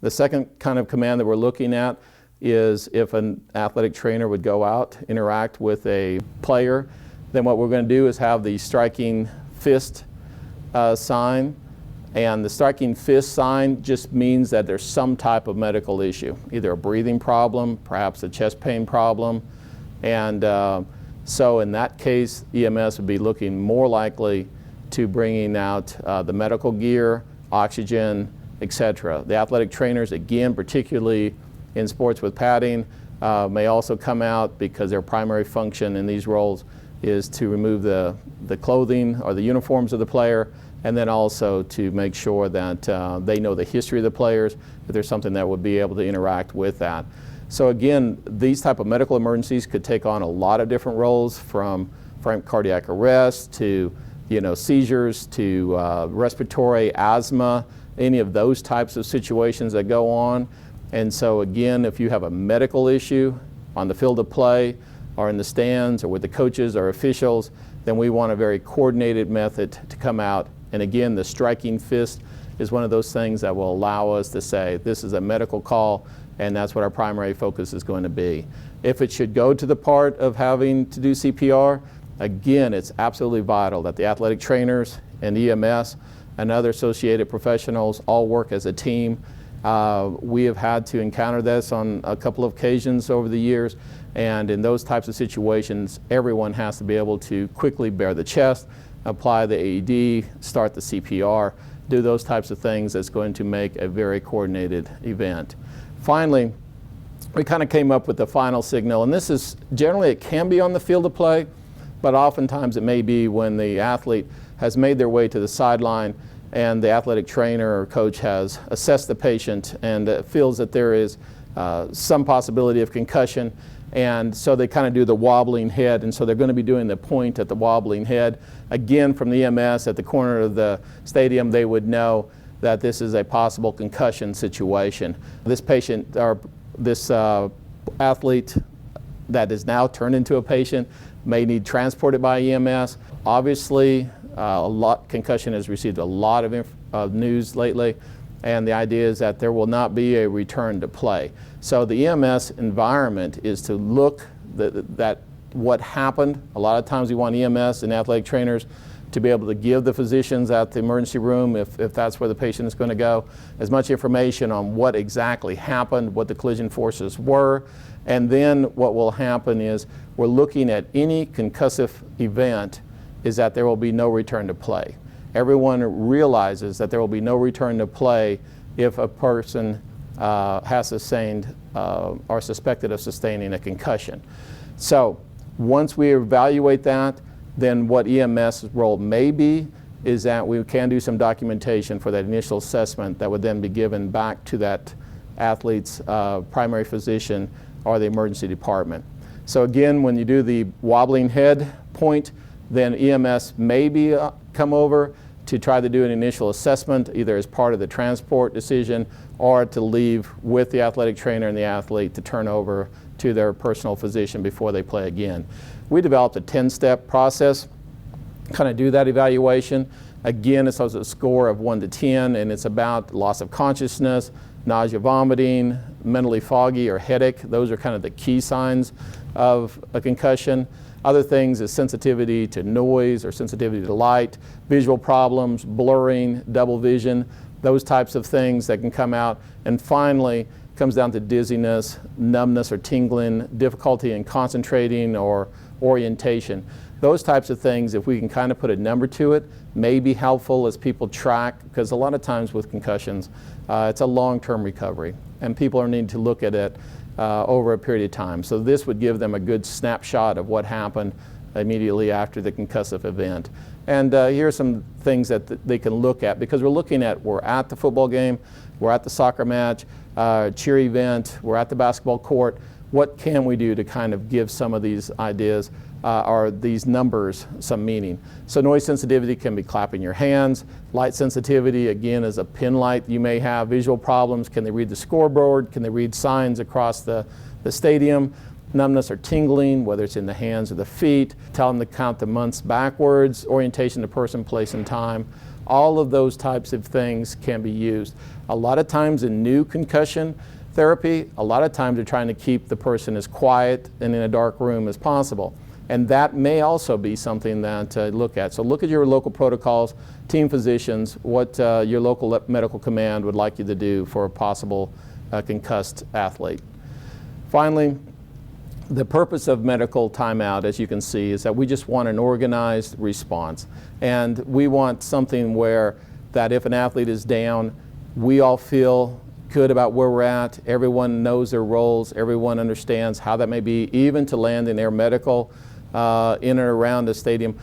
The second kind of command that we're looking at is if an athletic trainer would go out, interact with a player, then what we're going to do is have the striking fist sign. And the striking fist sign just means that there's some type of medical issue, either a breathing problem, perhaps a chest pain problem. And so in that case, EMS would be looking more likely to bringing out the medical gear, oxygen, etc. The athletic trainers, again, particularly in sports with padding, may also come out because their primary function in these roles is to remove the clothing or the uniforms of the player, and then also to make sure that they know the history of the players, if there's something that would be able to interact with that. So again, these type of medical emergencies could take on a lot of different roles, from cardiac arrest to seizures to respiratory, asthma, any of those types of situations that go on. And so again, if you have a medical issue on the field of play or in the stands or with the coaches or officials, then we want a very coordinated method to come out. And again, the striking fist is one of those things that will allow us to say this is a medical call, and that's what our primary focus is going to be. If it should go to the part of having to do CPR, again, it's absolutely vital that the athletic trainers and EMS and other associated professionals all work as a team. We have had to encounter this on a couple of occasions over the years, and in those types of situations, everyone has to be able to quickly bare the chest apply the AED, start the CPR, do those types of things that's going to make a very coordinated event. Finally, we kind of came up with the final signal, and this is generally, it can be on the field of play, but oftentimes it may be when the athlete has made their way to the sideline and the athletic trainer or coach has assessed the patient and feels that there is some possibility of concussion, and so they kind of do the wobbling head, and so they're going to be doing the point at the wobbling head. Again, from the EMS at the corner of the stadium, they would know that this is a possible concussion situation. This patient, or this athlete that is now turned into a patient, may need transported by EMS. Obviously, concussion has received a lot of news lately, and the idea is that there will not be a return to play. So the EMS environment is to look at what happened. A lot of times we want EMS and athletic trainers to be able to give the physicians at the emergency room, if that's where the patient is going to go, as much information on what exactly happened, what the collision forces were, and then what will happen is we're looking at any concussive event is that there will be no return to play. Everyone realizes that there will be no return to play if a person has sustained or suspected of sustaining a concussion. So once we evaluate that, then what EMS's role may be is that we can do some documentation for that initial assessment that would then be given back to that athlete's primary physician or the emergency department. So again, when you do the wobbling head point, then EMS may come over to try to do an initial assessment, either as part of the transport decision or to leave with the athletic trainer and the athlete to turn over to their personal physician before they play again. We developed a 10-step process, kind of do that evaluation. Again, it's a score of 1 to 10, and it's about loss of consciousness, nausea, vomiting, mentally foggy or headache. Those are kind of the key signs of a concussion. Other things is sensitivity to noise or sensitivity to light, visual problems, blurring, double vision, those types of things that can come out. And finally, comes down to dizziness, numbness or tingling, difficulty in concentrating or orientation. Those types of things, if we can kind of put a number to it, may be helpful as people track, because a lot of times with concussions, it's a long-term recovery, and people are needing to look at it over a period of time. So this would give them a good snapshot of what happened immediately after the concussive event. And here are some things that they can look at, because we're at the football game, we're at the soccer match, cheer event, we're at the basketball court. What can we do to kind of give some of these ideas or these numbers some meaning? So noise sensitivity can be clapping your hands. Light sensitivity, again, is a pin light. You may have visual problems. Can they read the scoreboard? Can they read signs across the stadium? Numbness or tingling, whether it's in the hands or the feet. Tell them to count the months backwards. Orientation to person, place, and time. All of those types of things can be used. A lot of times in new concussion therapy, a lot of times they're trying to keep the person as quiet and in a dark room as possible. And that may also be something that to look at. So look at your local protocols, team physicians, what your local medical command would like you to do for a possible concussed athlete. Finally, the purpose of medical timeout, as you can see, is that we just want an organized response. And we want something where that if an athlete is down, we all feel good about where we're at. Everyone knows their roles. Everyone understands how that may be, even to land in air medical in and around the stadium.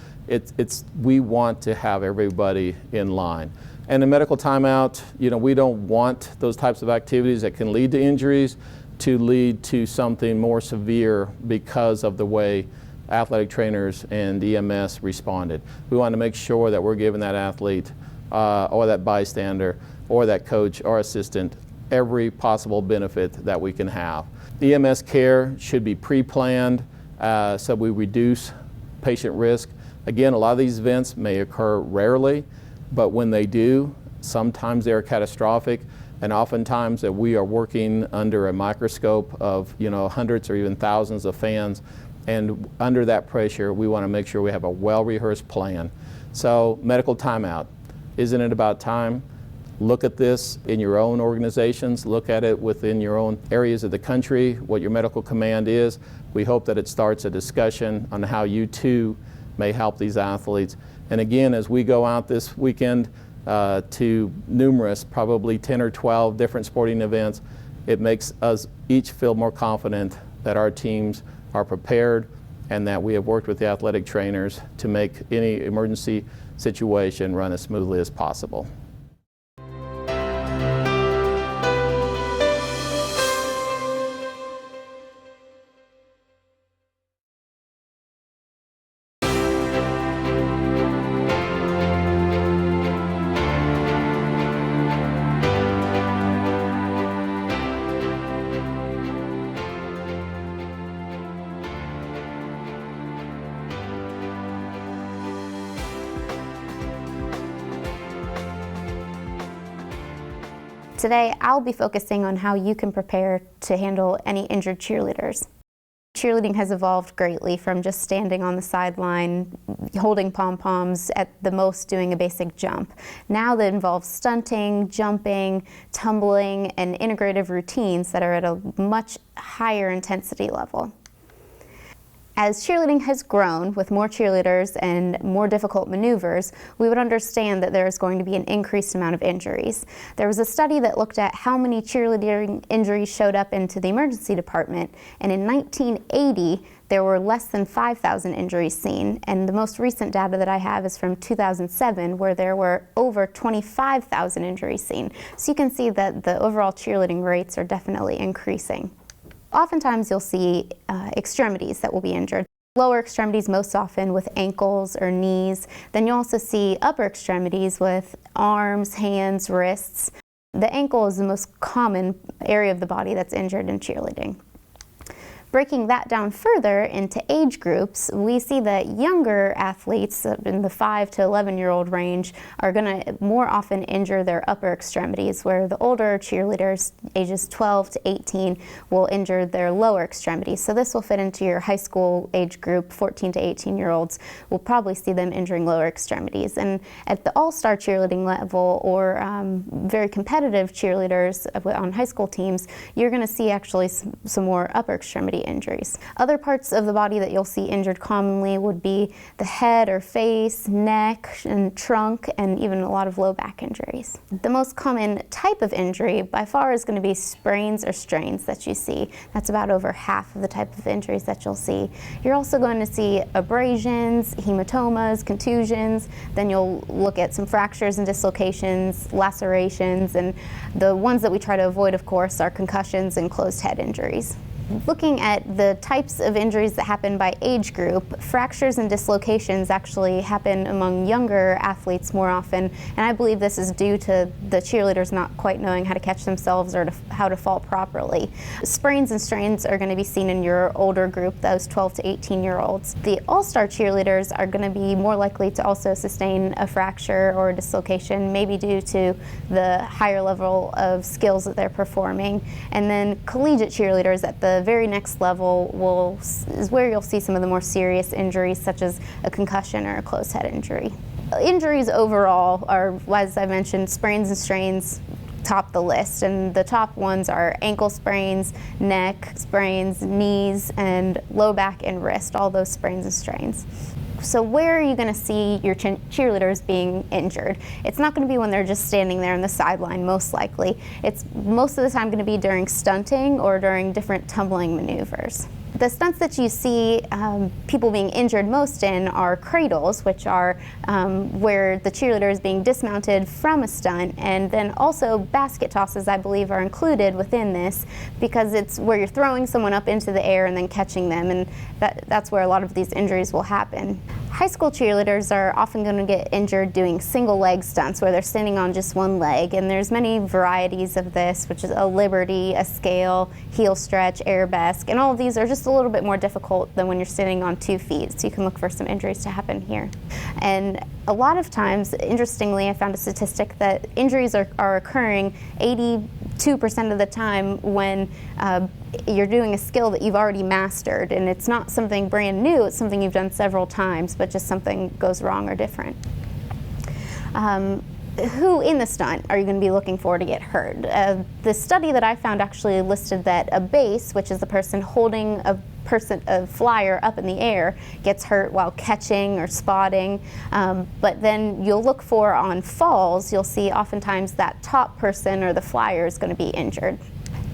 We want to have everybody in line. And in medical timeout, we don't want those types of activities that can lead to injuries to lead to something more severe because of the way athletic trainers and EMS responded. We want to make sure that we're giving that athlete or that bystander or that coach or assistant every possible benefit that we can have. The EMS care should be pre-planned so we reduce patient risk. Again, a lot of these events may occur rarely, but when they do, sometimes they're catastrophic, and oftentimes that we are working under a microscope of hundreds or even thousands of fans, and under that pressure we want to make sure we have a well-rehearsed plan. So medical timeout, isn't it about time? Look at this in your own organizations, look at it within your own areas of the country, what your medical command is. We hope that it starts a discussion on how you too may help these athletes And again, as we go out this weekend to numerous, probably 10 or 12 different sporting events, it makes us each feel more confident that our teams are prepared and that we have worked with the athletic trainers to make any emergency situation run as smoothly as possible. Today, I'll be focusing on how you can prepare to handle any injured cheerleaders. Cheerleading has evolved greatly from just standing on the sideline, holding pom-poms, at the most doing a basic jump. Now that involves stunting, jumping, tumbling, and integrative routines that are at a much higher intensity level. As cheerleading has grown with more cheerleaders and more difficult maneuvers, we would understand that there is going to be an increased amount of injuries. There was a study that looked at how many cheerleading injuries showed up into the emergency department, and in 1980, there were less than 5,000 injuries seen, and the most recent data that I have is from 2007, where there were over 25,000 injuries seen. So you can see that the overall cheerleading rates are definitely increasing. Oftentimes you'll see extremities that will be injured. Lower extremities most often with ankles or knees. Then you also see upper extremities with arms, hands, wrists. The ankle is the most common area of the body that's injured in cheerleading. Breaking that down further into age groups, we see that younger athletes in the 5 to 11-year-old range are going to more often injure their upper extremities, where the older cheerleaders, ages 12 to 18, will injure their lower extremities. So this will fit into your high school age group, 14 to 18-year-olds. We'll probably see them injuring lower extremities. And at the all-star cheerleading level or very competitive cheerleaders on high school teams, you're going to see actually some more upper extremity injuries. Other parts of the body that you'll see injured commonly would be the head or face, neck, and trunk, and even a lot of low back injuries. The most common type of injury by far is going to be sprains or strains that you see. That's about over half of the type of injuries that you'll see. You're also going to see abrasions, hematomas, contusions. Then you'll look at some fractures and dislocations, lacerations, and the ones that we try to avoid, of course, are concussions and closed head injuries. Looking at the types of injuries that happen by age group, fractures and dislocations actually happen among younger athletes more often, and I believe this is due to the cheerleaders not quite knowing how to catch themselves or how to fall properly. Sprains and strains are going to be seen in your older group, those 12 to 18-year-olds. The all-star cheerleaders are going to be more likely to also sustain a fracture or a dislocation, maybe due to the higher level of skills that they're performing. And then collegiate cheerleaders at the very next level is where you'll see some of the more serious injuries, such as a concussion or a closed head injury. Injuries overall are, as I mentioned, sprains and strains top the list, and the top ones are ankle sprains, neck sprains, knees, and low back and wrist, all those sprains and strains. So where are you going to see your cheerleaders being injured? It's not going to be when they're just standing there on the sideline, most likely. It's most of the time going to be during stunting or during different tumbling maneuvers. The stunts that you see people being injured most in are cradles, which are where the cheerleader is being dismounted from a stunt, and then also basket tosses, I believe, are included within this because it's where you're throwing someone up into the air and then catching them, and that's where a lot of these injuries will happen. High school cheerleaders are often going to get injured doing single leg stunts where they're standing on just one leg, and there's many varieties of this, which is a liberty, a scale, heel stretch, arabesque, and all of these are just a little bit more difficult than when you're standing on 2 feet, so you can look for some injuries to happen here. And a lot of times, interestingly, I found a statistic that injuries are occurring 82% of the time when you're doing a skill that you've already mastered, and it's not something brand new, it's something you've done several times, but just something goes wrong or different. Who in the stunt are you going to be looking for to get hurt? The study that I found actually listed that a base, which is the person holding a a flyer up in the air gets hurt while catching or spotting. But then you'll look for on falls, you'll see oftentimes that top person or the flyer is going to be injured.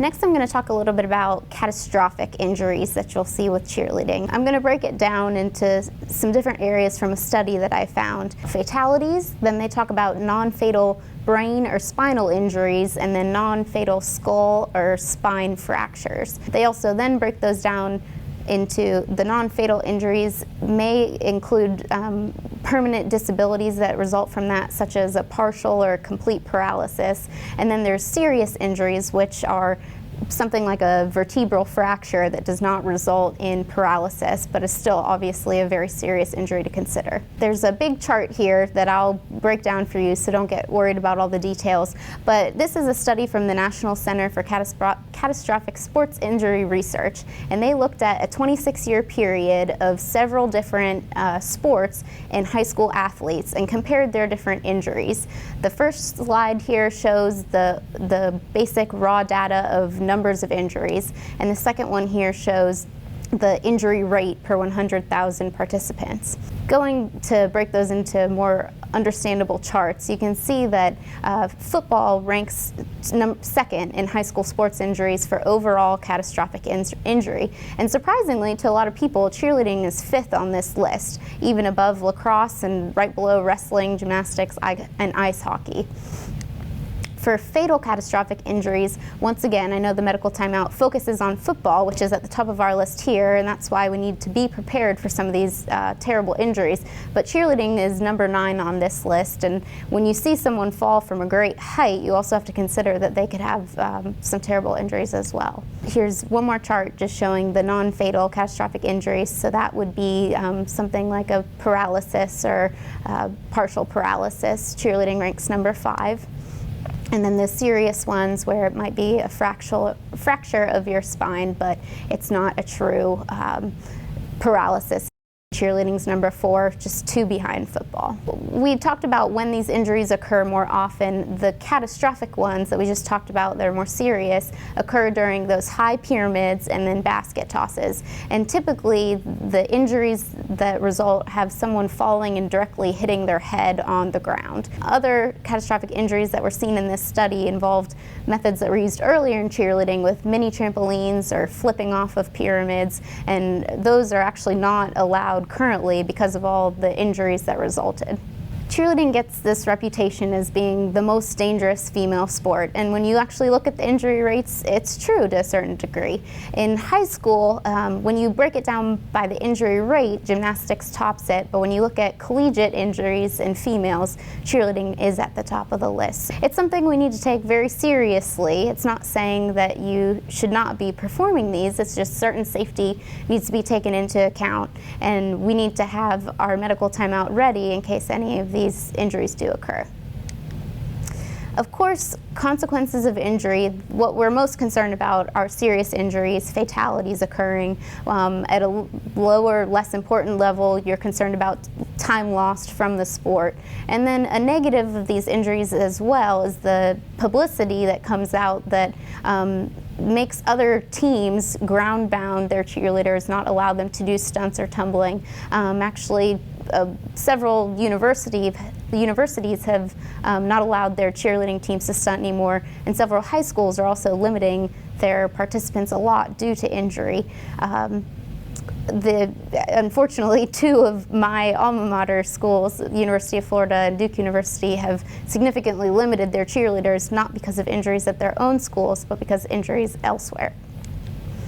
Next, I'm going to talk a little bit about catastrophic injuries that you'll see with cheerleading. I'm going to break it down into some different areas from a study that I found. Fatalities, then they talk about non-fatal brain or spinal injuries, and then non-fatal skull or spine fractures. They also then break those down into the non-fatal injuries may include permanent disabilities that result from that, such as a partial or complete paralysis. And then there's serious injuries, which are something like a vertebral fracture that does not result in paralysis, but is still obviously a very serious injury to consider. There's a big chart here that I'll break down for you, so don't get worried about all the details. But this is a study from the National Center for Catastrophic Sports Injury Research, and they looked at a 26-year period of several different sports and high school athletes and compared their different injuries. The first slide here shows the basic raw data of numbers of injuries, and the second one here shows the injury rate per 100,000 participants. Going to break those into more understandable charts, you can see that football ranks second in high school sports injuries for overall catastrophic injury. And surprisingly to a lot of people, cheerleading is fifth on this list, even above lacrosse and right below wrestling, gymnastics, and ice hockey. For fatal catastrophic injuries, once again, I know the medical timeout focuses on football, which is at the top of our list here, and that's why we need to be prepared for some of these terrible injuries. But cheerleading is number 9 on this list, and when you see someone fall from a great height, you also have to consider that they could have some terrible injuries as well. Here's one more chart just showing the non-fatal catastrophic injuries, so that would be something like a paralysis or partial paralysis. Cheerleading ranks number 5. And then the serious ones where it might be a fracture of your spine, but it's not a true paralysis. Cheerleading's number 4, just 2 behind football. We talked about when these injuries occur more often. The catastrophic ones that we just talked about that are more serious occur during those high pyramids and then basket tosses. And typically the injuries that result have someone falling and directly hitting their head on the ground. Other catastrophic injuries that were seen in this study involved methods that were used earlier in cheerleading with mini trampolines or flipping off of pyramids, and those are actually not allowed currently because of all the injuries that resulted. Cheerleading gets this reputation as being the most dangerous female sport, and when you actually look at the injury rates, it's true to a certain degree. In high school, when you break it down by the injury rate, gymnastics tops it, but when you look at collegiate injuries in females, cheerleading is at the top of the list. It's something we need to take very seriously. It's not saying that you should not be performing these, it's just certain safety needs to be taken into account, and we need to have our medical timeout ready in case any of these injuries do occur. Of course, consequences of injury, what we're most concerned about are serious injuries, fatalities occurring. At a lower, less important level, you're concerned about time lost from the sport. And then a negative of these injuries as well is the publicity that comes out that makes other teams ground bound their cheerleaders, not allow them to do stunts or tumbling. Several universities have not allowed their cheerleading teams to stunt anymore, and several high schools are also limiting their participants a lot due to injury. Unfortunately, 2 of my alma mater schools, the University of Florida and Duke University, have significantly limited their cheerleaders, not because of injuries at their own schools, but because of injuries elsewhere.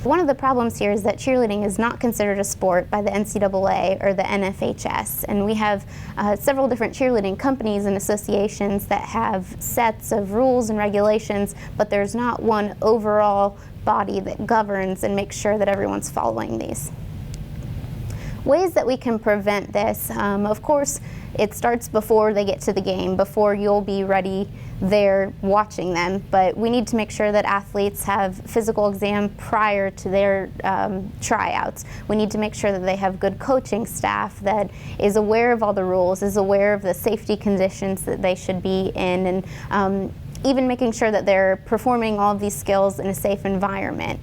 One of the problems here is that cheerleading is not considered a sport by the NCAA or the NFHS, and we have several different cheerleading companies and associations that have sets of rules and regulations, but there's not one overall body that governs and makes sure that everyone's following these. Ways that we can prevent this, of course, it starts before they get to the game, before you'll be ready there watching them, but we need to make sure that athletes have physical exam prior to their tryouts. We need to make sure that they have good coaching staff that is aware of all the rules, is aware of the safety conditions that they should be in, and even making sure that they're performing all of these skills in a safe environment.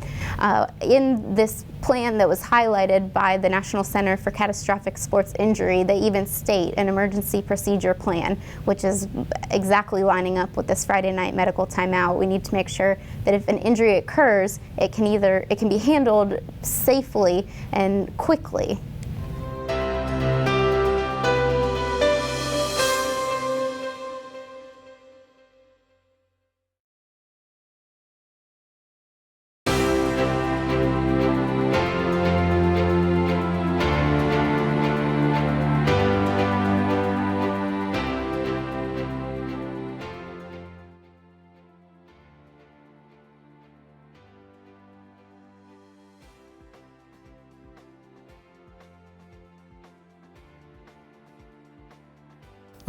In this plan that was highlighted by the National Center for Catastrophic Sports Injury, they even state an emergency procedure plan, which is exactly lining up with this Friday night medical timeout. We need to make sure that if an injury occurs, it can be handled safely and quickly.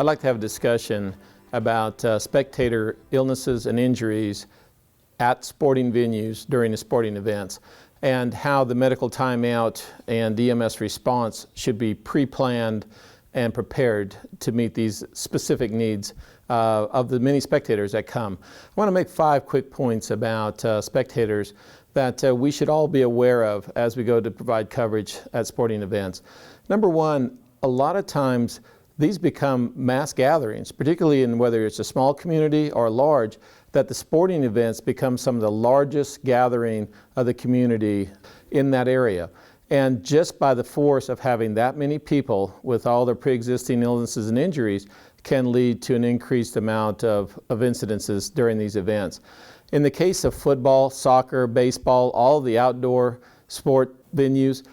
I'd like to have a discussion about spectator illnesses and injuries at sporting venues during the sporting events, and how the medical timeout and EMS response should be pre-planned and prepared to meet these specific needs of the many spectators that come. I want to make 5 quick points about spectators that we should all be aware of as we go to provide coverage at sporting events. Number one, a lot of times these become mass gatherings, particularly in whether it's a small community or large, that the sporting events become some of the largest gathering of the community in that area. And just by the force of having that many people with all their pre-existing illnesses and injuries can lead to an increased amount of incidences during these events. In the case of football, soccer, baseball, all the outdoor sport venues,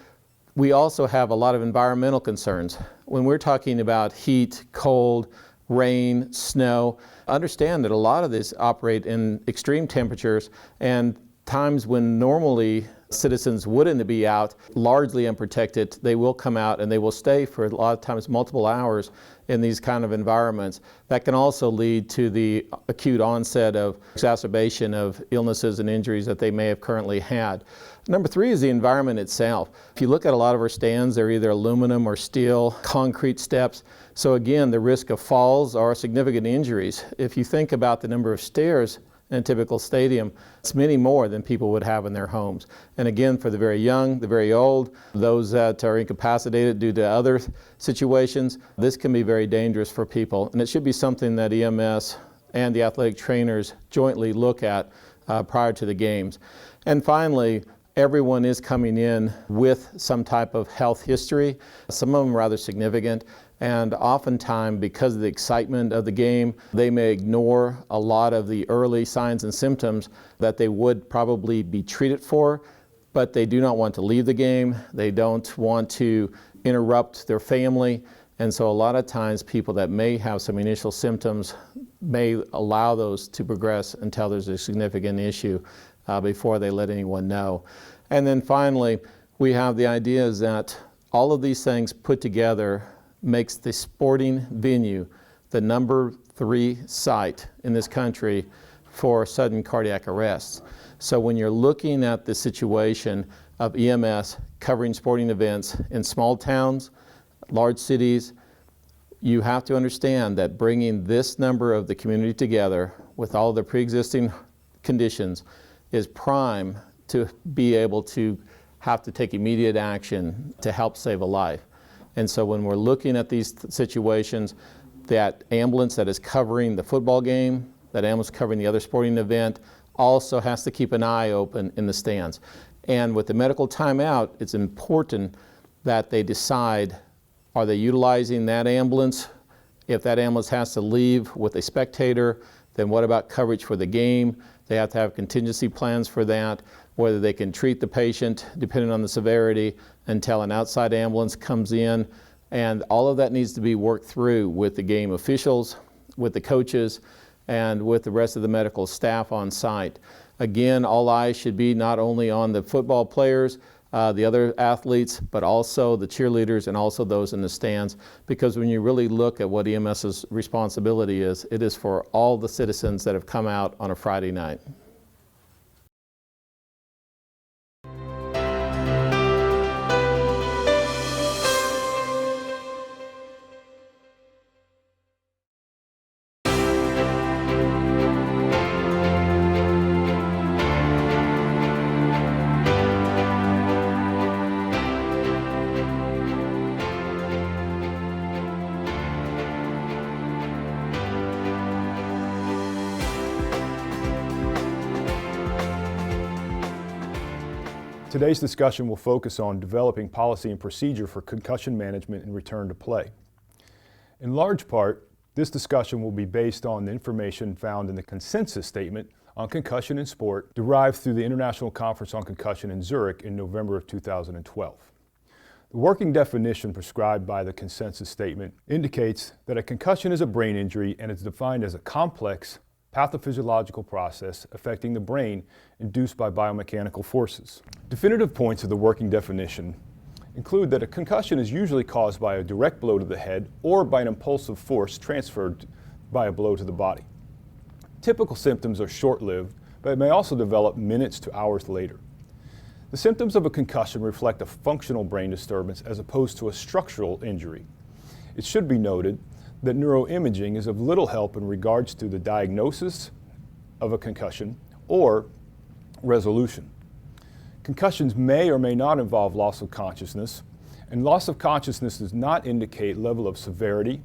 we also have a lot of environmental concerns. When we're talking about heat, cold, rain, snow, understand that a lot of these operate in extreme temperatures and times when normally citizens wouldn't be out, largely unprotected. They will come out and they will stay for a lot of times multiple hours in these kind of environments. That can also lead to the acute onset of exacerbation of illnesses and injuries that they may have currently had. Number 3 is the environment itself. If you look at a lot of our stands, they're either aluminum or steel, concrete steps. So again, the risk of falls or significant injuries. If you think about the number of stairs in a typical stadium, it's many more than people would have in their homes. And again, for the very young, the very old, those that are incapacitated due to other situations, this can be very dangerous for people. And it should be something that EMS and the athletic trainers jointly look at prior to the games. And finally, everyone is coming in with some type of health history, some of them rather significant. And oftentimes, because of the excitement of the game, they may ignore a lot of the early signs and symptoms that they would probably be treated for, but they do not want to leave the game. They don't want to interrupt their family. And so a lot of times people that may have some initial symptoms may allow those to progress until there's a significant issue before they let anyone know. And then finally, we have the idea is that all of these things put together makes the sporting venue the number 3 site in this country for sudden cardiac arrests. So when you're looking at the situation of EMS covering sporting events in small towns, large cities, you have to understand that bringing this number of the community together with all the pre-existing conditions is prime to be able to have to take immediate action to help save a life. And so when we're looking at these situations, that ambulance that is covering the football game, that ambulance covering the other sporting event, also has to keep an eye open in the stands. And with the medical timeout, it's important that they decide, are they utilizing that ambulance? If that ambulance has to leave with a spectator, then what about coverage for the game? They have to have contingency plans for that, whether they can treat the patient, depending on the severity, until an outside ambulance comes in. And all of that needs to be worked through with the game officials, with the coaches, and with the rest of the medical staff on site. Again, all eyes should be not only on the football players, the other athletes, but also the cheerleaders and also those in the stands, because when you really look at what EMS's responsibility is, it is for all the citizens that have come out on a Friday night. Today's discussion will focus on developing policy and procedure for concussion management and return to play. In large part, this discussion will be based on the information found in the consensus statement on concussion in sport derived through the International Conference on Concussion in Zurich in November of 2012. The working definition prescribed by the consensus statement indicates that a concussion is a brain injury and is defined as a complex pathophysiological process affecting the brain induced by biomechanical forces. Definitive points of the working definition include that a concussion is usually caused by a direct blow to the head or by an impulsive force transferred by a blow to the body. Typical symptoms are short-lived, but may also develop minutes to hours later. The symptoms of a concussion reflect a functional brain disturbance as opposed to a structural injury. It should be noted that neuroimaging is of little help in regards to the diagnosis of a concussion or resolution. Concussions may or may not involve loss of consciousness, and loss of consciousness does not indicate level of severity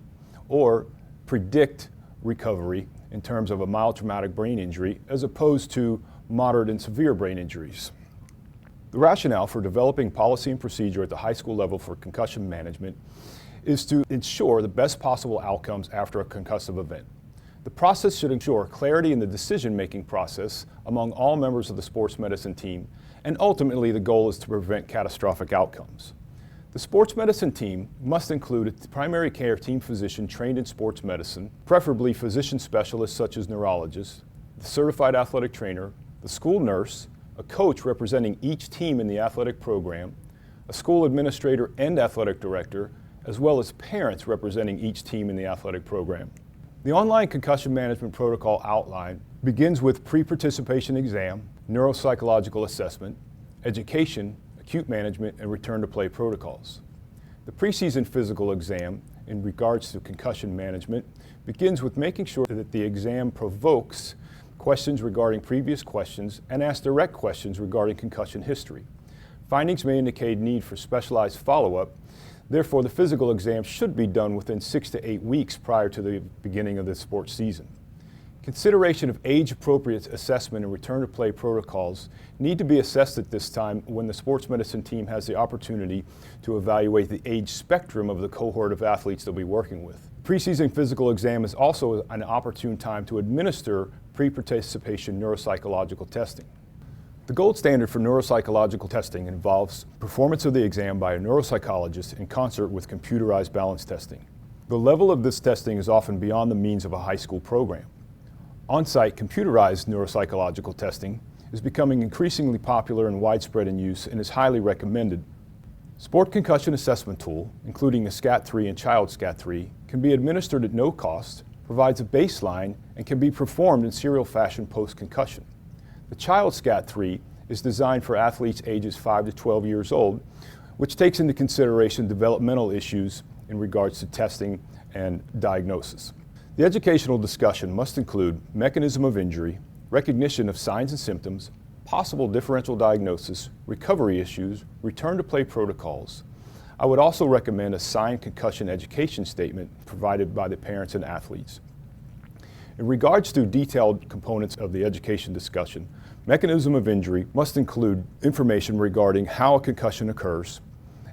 or predict recovery in terms of a mild traumatic brain injury as opposed to moderate and severe brain injuries. The rationale for developing policy and procedure at the high school level for concussion management is to ensure the best possible outcomes after a concussive event. The process should ensure clarity in the decision-making process among all members of the sports medicine team, and ultimately the goal is to prevent catastrophic outcomes. The sports medicine team must include a primary care team physician trained in sports medicine, preferably physician specialists such as neurologists, the certified athletic trainer, the school nurse, a coach representing each team in the athletic program, a school administrator and athletic director, as well as parents representing each team in the athletic program. The online concussion management protocol outline begins with pre-participation exam, neuropsychological assessment, education, acute management, and return to play protocols. The preseason physical exam in regards to concussion management begins with making sure that the exam provokes questions regarding previous questions and asks direct questions regarding concussion history. Findings may indicate need for specialized follow-up. Therefore, the physical exam should be done within 6 to 8 weeks prior to the beginning of the sports season. Consideration of age-appropriate assessment and return-to-play protocols need to be assessed at this time when the sports medicine team has the opportunity to evaluate the age spectrum of the cohort of athletes they'll be working with. Preseason physical exam is also an opportune time to administer pre-participation neuropsychological testing. The gold standard for neuropsychological testing involves performance of the exam by a neuropsychologist in concert with computerized balance testing. The level of this testing is often beyond the means of a high school program. On-site computerized neuropsychological testing is becoming increasingly popular and widespread in use and is highly recommended. Sport concussion assessment tool, including the SCAT-3 and Child SCAT-3, can be administered at no cost, provides a baseline, and can be performed in serial fashion post-concussion. The Child SCAT-3 is designed for athletes ages 5 to 12 years old, which takes into consideration developmental issues in regards to testing and diagnosis. The educational discussion must include mechanism of injury, recognition of signs and symptoms, possible differential diagnosis, recovery issues, return to play protocols. I would also recommend a signed concussion education statement provided by the parents and athletes. In regards to detailed components of the education discussion, mechanism of injury must include information regarding how a concussion occurs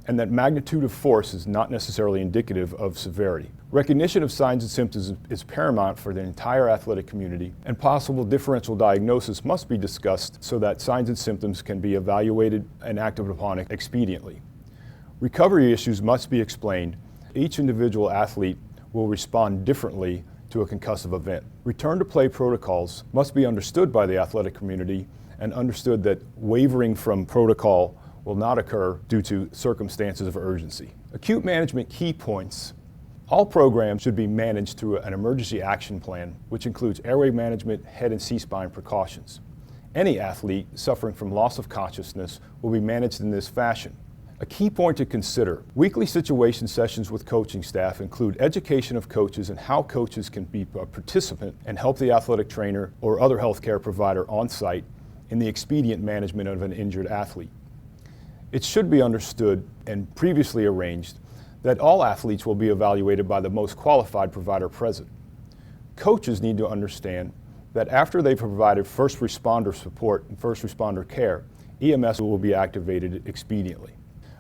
and that magnitude of force is not necessarily indicative of severity. Recognition of signs and symptoms is paramount for the entire athletic community, and possible differential diagnosis must be discussed so that signs and symptoms can be evaluated and acted upon expediently. Recovery issues must be explained. Each individual athlete will respond differently to a concussive event. Return to play protocols must be understood by the athletic community and understood that wavering from protocol will not occur due to circumstances of urgency. Acute management key points. All programs should be managed through an emergency action plan, which includes airway management, head and C-spine precautions. Any athlete suffering from loss of consciousness will be managed in this fashion. A key point to consider, weekly situation sessions with coaching staff include education of coaches and how coaches can be a participant and help the athletic trainer or other healthcare provider on site in the expedient management of an injured athlete. It should be understood and previously arranged that all athletes will be evaluated by the most qualified provider present. Coaches need to understand that after they've provided first responder support and first responder care, EMS will be activated expediently.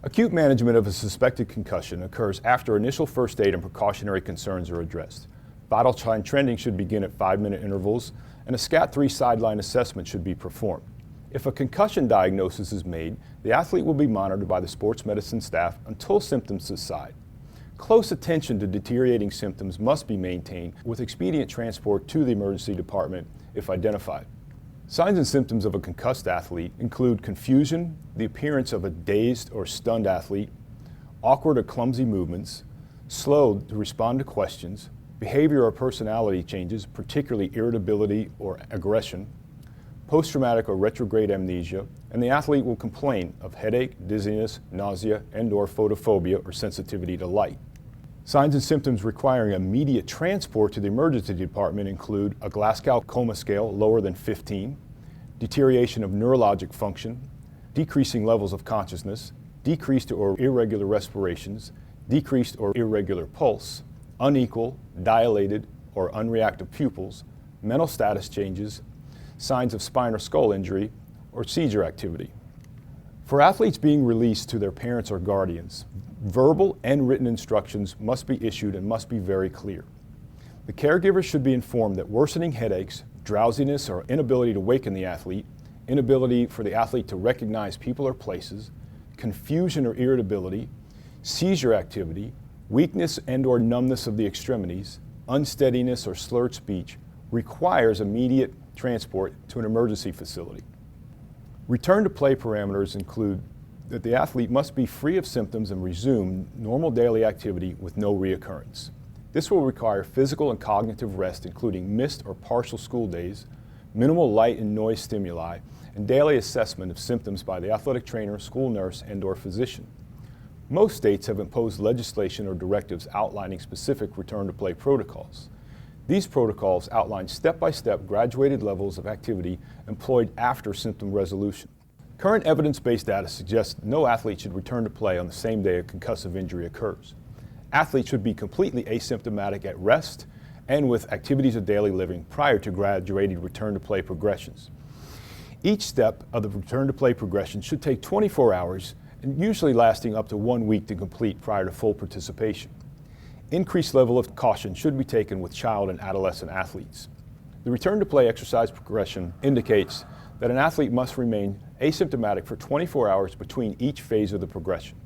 Acute management of a suspected concussion occurs after initial first aid and precautionary concerns are addressed. Vital sign trending should begin at 5-minute intervals, and a SCAT-3 sideline assessment should be performed. If a concussion diagnosis is made, the athlete will be monitored by the sports medicine staff until symptoms subside. Close attention to deteriorating symptoms must be maintained with expedient transport to the emergency department if identified. Signs and symptoms of a concussed athlete include confusion, the appearance of a dazed or stunned athlete, awkward or clumsy movements, slow to respond to questions, behavior or personality changes, particularly irritability or aggression, post-traumatic or retrograde amnesia, and the athlete will complain of headache, dizziness, nausea, and/or photophobia or sensitivity to light. Signs and symptoms requiring immediate transport to the emergency department include a Glasgow Coma Scale lower than 15, deterioration of neurologic function, decreasing levels of consciousness, decreased or irregular respirations, decreased or irregular pulse, unequal, dilated, or unreactive pupils, mental status changes, signs of spine or skull injury, or seizure activity. For athletes being released to their parents or guardians, verbal and written instructions must be issued and must be very clear. The caregivers should be informed that worsening headaches, drowsiness or inability to waken the athlete, inability for the athlete to recognize people or places, confusion or irritability, seizure activity, weakness and/or numbness of the extremities, unsteadiness or slurred speech requires immediate transport to an emergency facility. Return to play parameters include that the athlete must be free of symptoms and resume normal daily activity with no reoccurrence. This will require physical and cognitive rest, including missed or partial school days, minimal light and noise stimuli, and daily assessment of symptoms by the athletic trainer, school nurse, and/or physician. Most states have imposed legislation or directives outlining specific return-to-play protocols. These protocols outline step-by-step graduated levels of activity employed after symptom resolution. Current evidence-based data suggests no athlete should return to play on the same day a concussive injury occurs. Athletes should be completely asymptomatic at rest and with activities of daily living prior to graduated return-to-play progressions. Each step of the return-to-play progression should take 24 hours and usually lasting up to 1 week to complete prior to full participation. Increased level of caution should be taken with child and adolescent athletes. The return-to-play exercise progression indicates that an athlete must remain asymptomatic for 24 hours between each phase of the progression.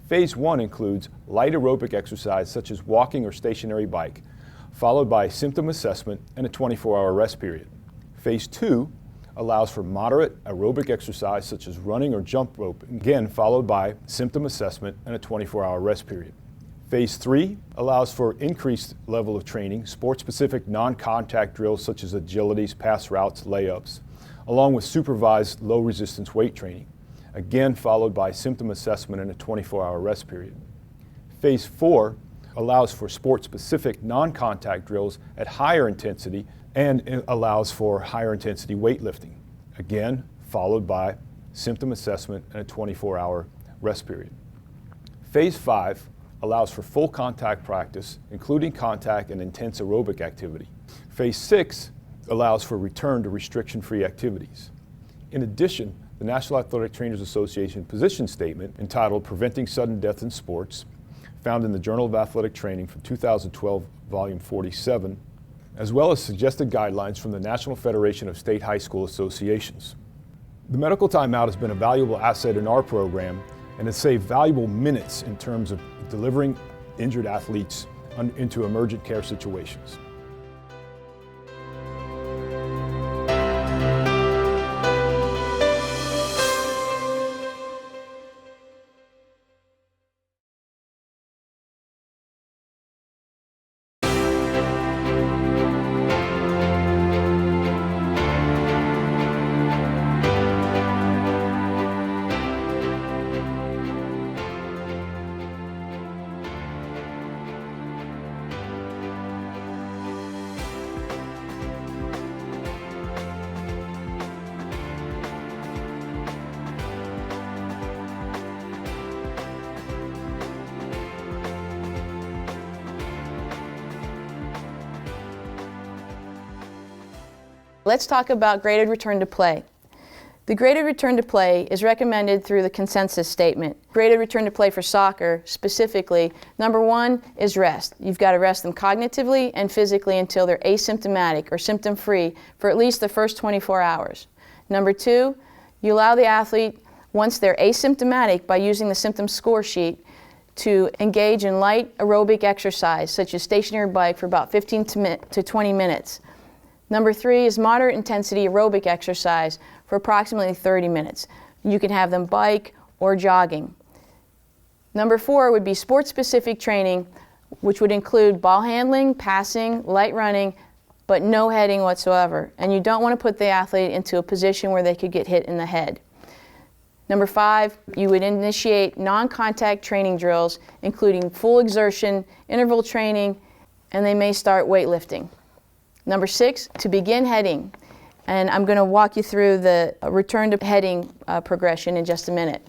Phase 1 includes light aerobic exercise such as walking or stationary bike, followed by symptom assessment and a 24-hour rest period. Phase 2 allows for moderate aerobic exercise such as running or jump rope, again followed by symptom assessment and a 24-hour rest period. Phase 3 allows for increased level of training, sport-specific non-contact drills such as agilities, pass routes, layups, along with supervised low-resistance weight training, again followed by symptom assessment and a 24-hour rest period. Phase 4 allows for sport-specific non-contact drills at higher intensity and allows for higher intensity weightlifting, again followed by symptom assessment and a 24-hour rest period. Phase 5 allows for full contact practice, including contact and intense aerobic activity. Phase 6 allows for return to restriction-free activities. In addition, the National Athletic Trainers Association position statement entitled Preventing Sudden Death in Sports, found in the Journal of Athletic Training from 2012, volume 47, as well as suggested guidelines from the National Federation of State High School Associations. The medical timeout has been a valuable asset in our program and has saved valuable minutes in terms of delivering injured athletes into emergent care situations. Let's talk about graded return to play. The graded return to play is recommended through the consensus statement. Graded return to play for soccer specifically, number one is rest. You've got to rest them cognitively and physically until they're asymptomatic or symptom-free for at least the first 24 hours. Number two, you allow the athlete, once they're asymptomatic by using the symptom score sheet, to engage in light aerobic exercise such as stationary bike for about 15 to 20 minutes. Number three is moderate intensity aerobic exercise for approximately 30 minutes. You can have them bike or jogging. Number four would be sport-specific training, which would include ball handling, passing, light running, but no heading whatsoever. And you don't want to put the athlete into a position where they could get hit in the head. Number five, you would initiate non-contact training drills, including full exertion, interval training, and they may start weightlifting. Number six, to begin heading. And I'm going to walk you through the return to heading progression in just a minute.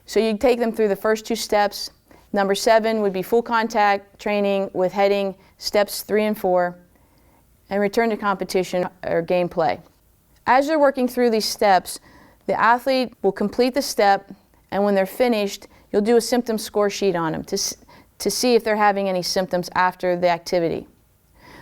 So you take them through the first two steps. Number seven would be full contact training with heading, steps 3 and 4, and return to competition or gameplay. As you're working through these steps, the athlete will complete the step, and when they're finished, you'll do a symptom score sheet on them to see if they're having any symptoms after the activity.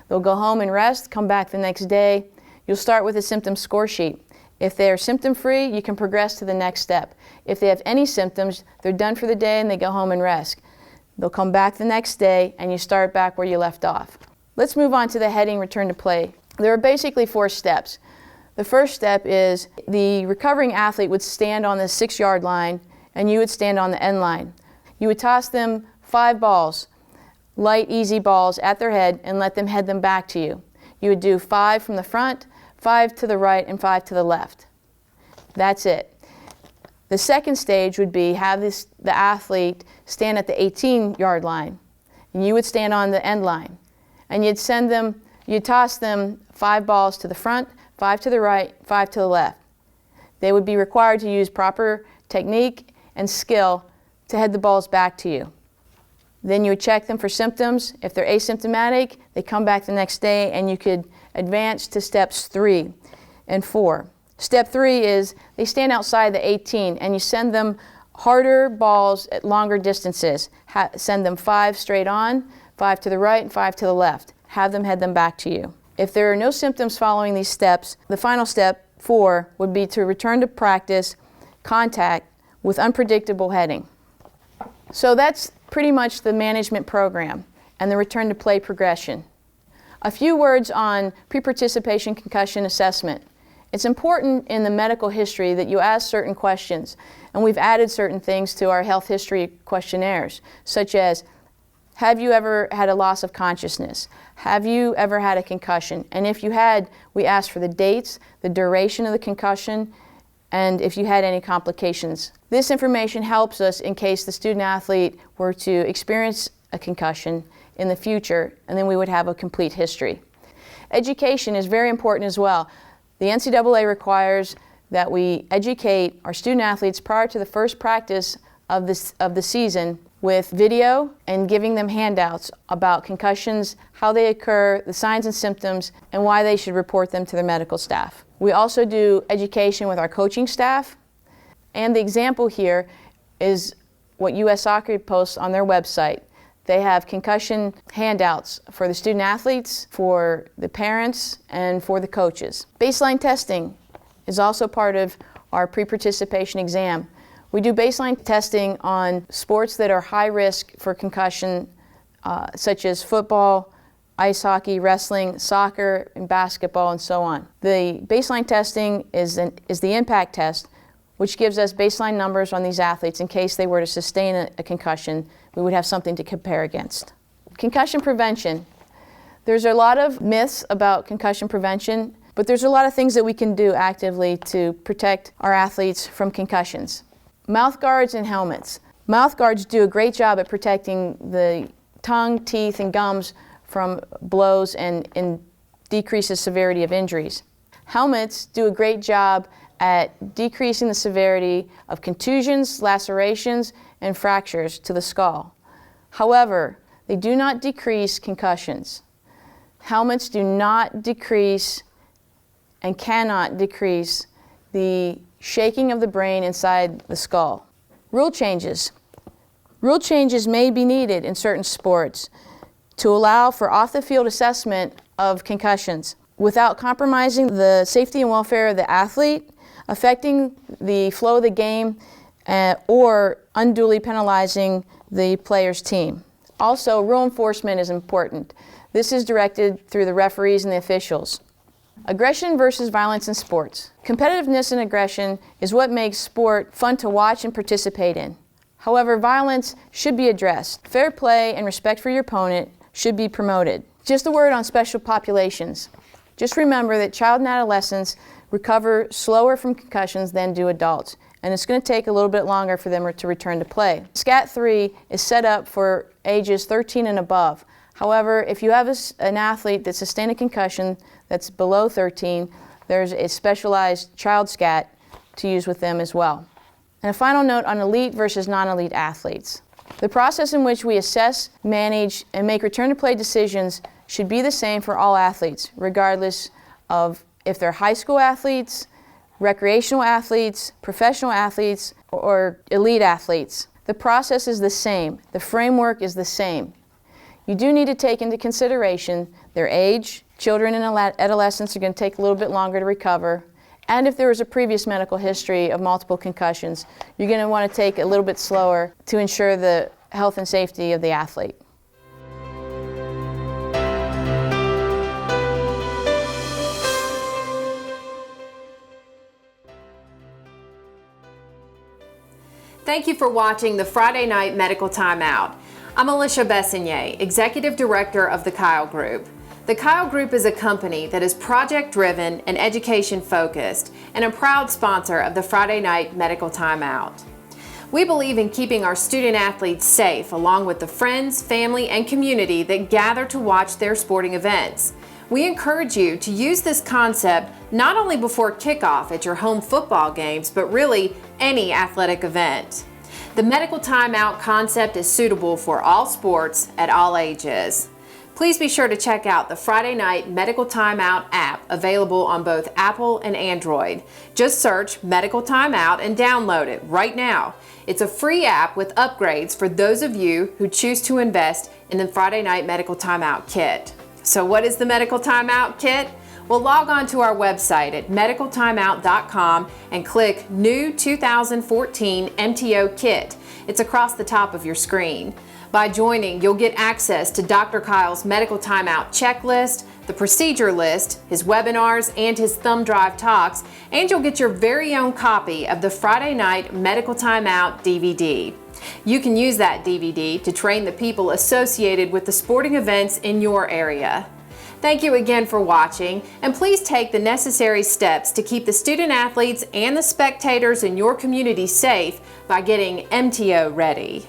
They'll go home and rest, come back the next day. You'll start with a symptom score sheet. If they're symptom-free, you can progress to the next step. If they have any symptoms, they're done for the day and they go home and rest. They'll come back the next day and you start back where you left off. Let's move on to the heading return to play. There are basically 4 steps. The first step is the recovering athlete would stand on the 6-yard line and you would stand on the end line. You would toss them 5 balls, light, easy balls at their head and let them head them back to you. You would do 5 from the front, 5 to the right, and 5 to the left. That's it. The second stage would be have the athlete stand at the 18-yard line, and you would stand on the end line. And you'd toss them 5 balls to the front, 5 to the right, 5 to the left. They would be required to use proper technique and skill to head the balls back to you. Then you would check them for symptoms. If they're asymptomatic, they come back the next day and you could advance to steps 3 and 4. Step 3 is they stand outside the 18 and you send them harder balls at longer distances. Send them 5 straight on, 5 to the right, and 5 to the left. Have them head them back to you. If there are no symptoms following these steps, the final step, 4, would be to return to practice contact with unpredictable heading. So that's pretty much the management program and the return to play progression. A few words on pre-participation concussion assessment. It's important in the medical history that you ask certain questions, and we've added certain things to our health history questionnaires, such as, have you ever had a loss of consciousness? Have you ever had a concussion? And if you had, we asked for the dates, the duration of the concussion, and if you had any complications. This information helps us in case the student athlete were to experience a concussion in the future, and then we would have a complete history. Education is very important as well. The NCAA requires that we educate our student athletes prior to the first practice of the season with video and giving them handouts about concussions, how they occur, the signs and symptoms, and why they should report them to their medical staff. We also do education with our coaching staff, and the example here is what US Soccer posts on their website. They have concussion handouts for the student athletes, for the parents, and for the coaches. Baseline testing is also part of our pre-participation exam. We do baseline testing on sports that are high risk for concussion, such as football, ice hockey, wrestling, soccer, and basketball, and so on. The baseline testing is the impact test, which gives us baseline numbers on these athletes in case they were to sustain a concussion. We would have something to compare against. Concussion prevention. There's a lot of myths about concussion prevention, but there's a lot of things that we can do actively to protect our athletes from concussions. Mouth guards and helmets. Mouth guards do a great job at protecting the tongue, teeth, and gums from blows and decrease the severity of injuries. Helmets do a great job at decreasing the severity of contusions, lacerations, and fractures to the skull. However, they do not decrease concussions. Helmets do not decrease and cannot decrease the shaking of the brain inside the skull. Rule changes. Rule changes may be needed in certain sports to allow for off-the-field assessment of concussions without compromising the safety and welfare of the athlete, affecting the flow of the game, or unduly penalizing the player's team. Also, rule enforcement is important. This is directed through the referees and the officials. Aggression versus violence in sports. Competitiveness and aggression is what makes sport fun to watch and participate in. However, violence should be addressed. Fair play and respect for your opponent should be promoted. Just a word on special populations. Just remember that child and adolescents recover slower from concussions than do adults, and it's going to take a little bit longer for them to return to play. SCAT 3 is set up for ages 13 and above. However, if you have an athlete that sustained a concussion that's below 13, there's a specialized child SCAT to use with them as well. And a final note on elite versus non-elite athletes. The process in which we assess, manage, and make return-to-play decisions should be the same for all athletes, regardless of if they're high school athletes, recreational athletes, professional athletes, or elite athletes. The process is the same. The framework is the same. You do need to take into consideration their age. Children and adolescents are going to take a little bit longer to recover. And if there was a previous medical history of multiple concussions, you're going to want to take a little bit slower to ensure the health and safety of the athlete. Thank you for watching the Friday Night Medical Timeout. I'm Alicia Bessignier, Executive Director of the Kyle Group. The Kyle Group is a company that is project-driven and education-focused and a proud sponsor of the Friday Night Medical Timeout. We believe in keeping our student-athletes safe along with the friends, family, and community that gather to watch their sporting events. We encourage you to use this concept not only before kickoff at your home football games, but really any athletic event. The Medical Timeout concept is suitable for all sports at all ages. Please be sure to check out the Friday Night Medical Timeout app available on both Apple and Android. Just search Medical Timeout and download it right now. It's a free app with upgrades for those of you who choose to invest in the Friday Night Medical Timeout kit. So what is the Medical Timeout kit? Well, log on to our website at medicaltimeout.com and click New 2014 MTO Kit. It's across the top of your screen. By joining, you'll get access to Dr. Kyle's Medical Timeout checklist, the procedure list, his webinars, and his thumb drive talks, and you'll get your very own copy of the Friday Night Medical Timeout DVD. You can use that DVD to train the people associated with the sporting events in your area. Thank you again for watching, and please take the necessary steps to keep the student athletes and the spectators in your community safe by getting MTO ready.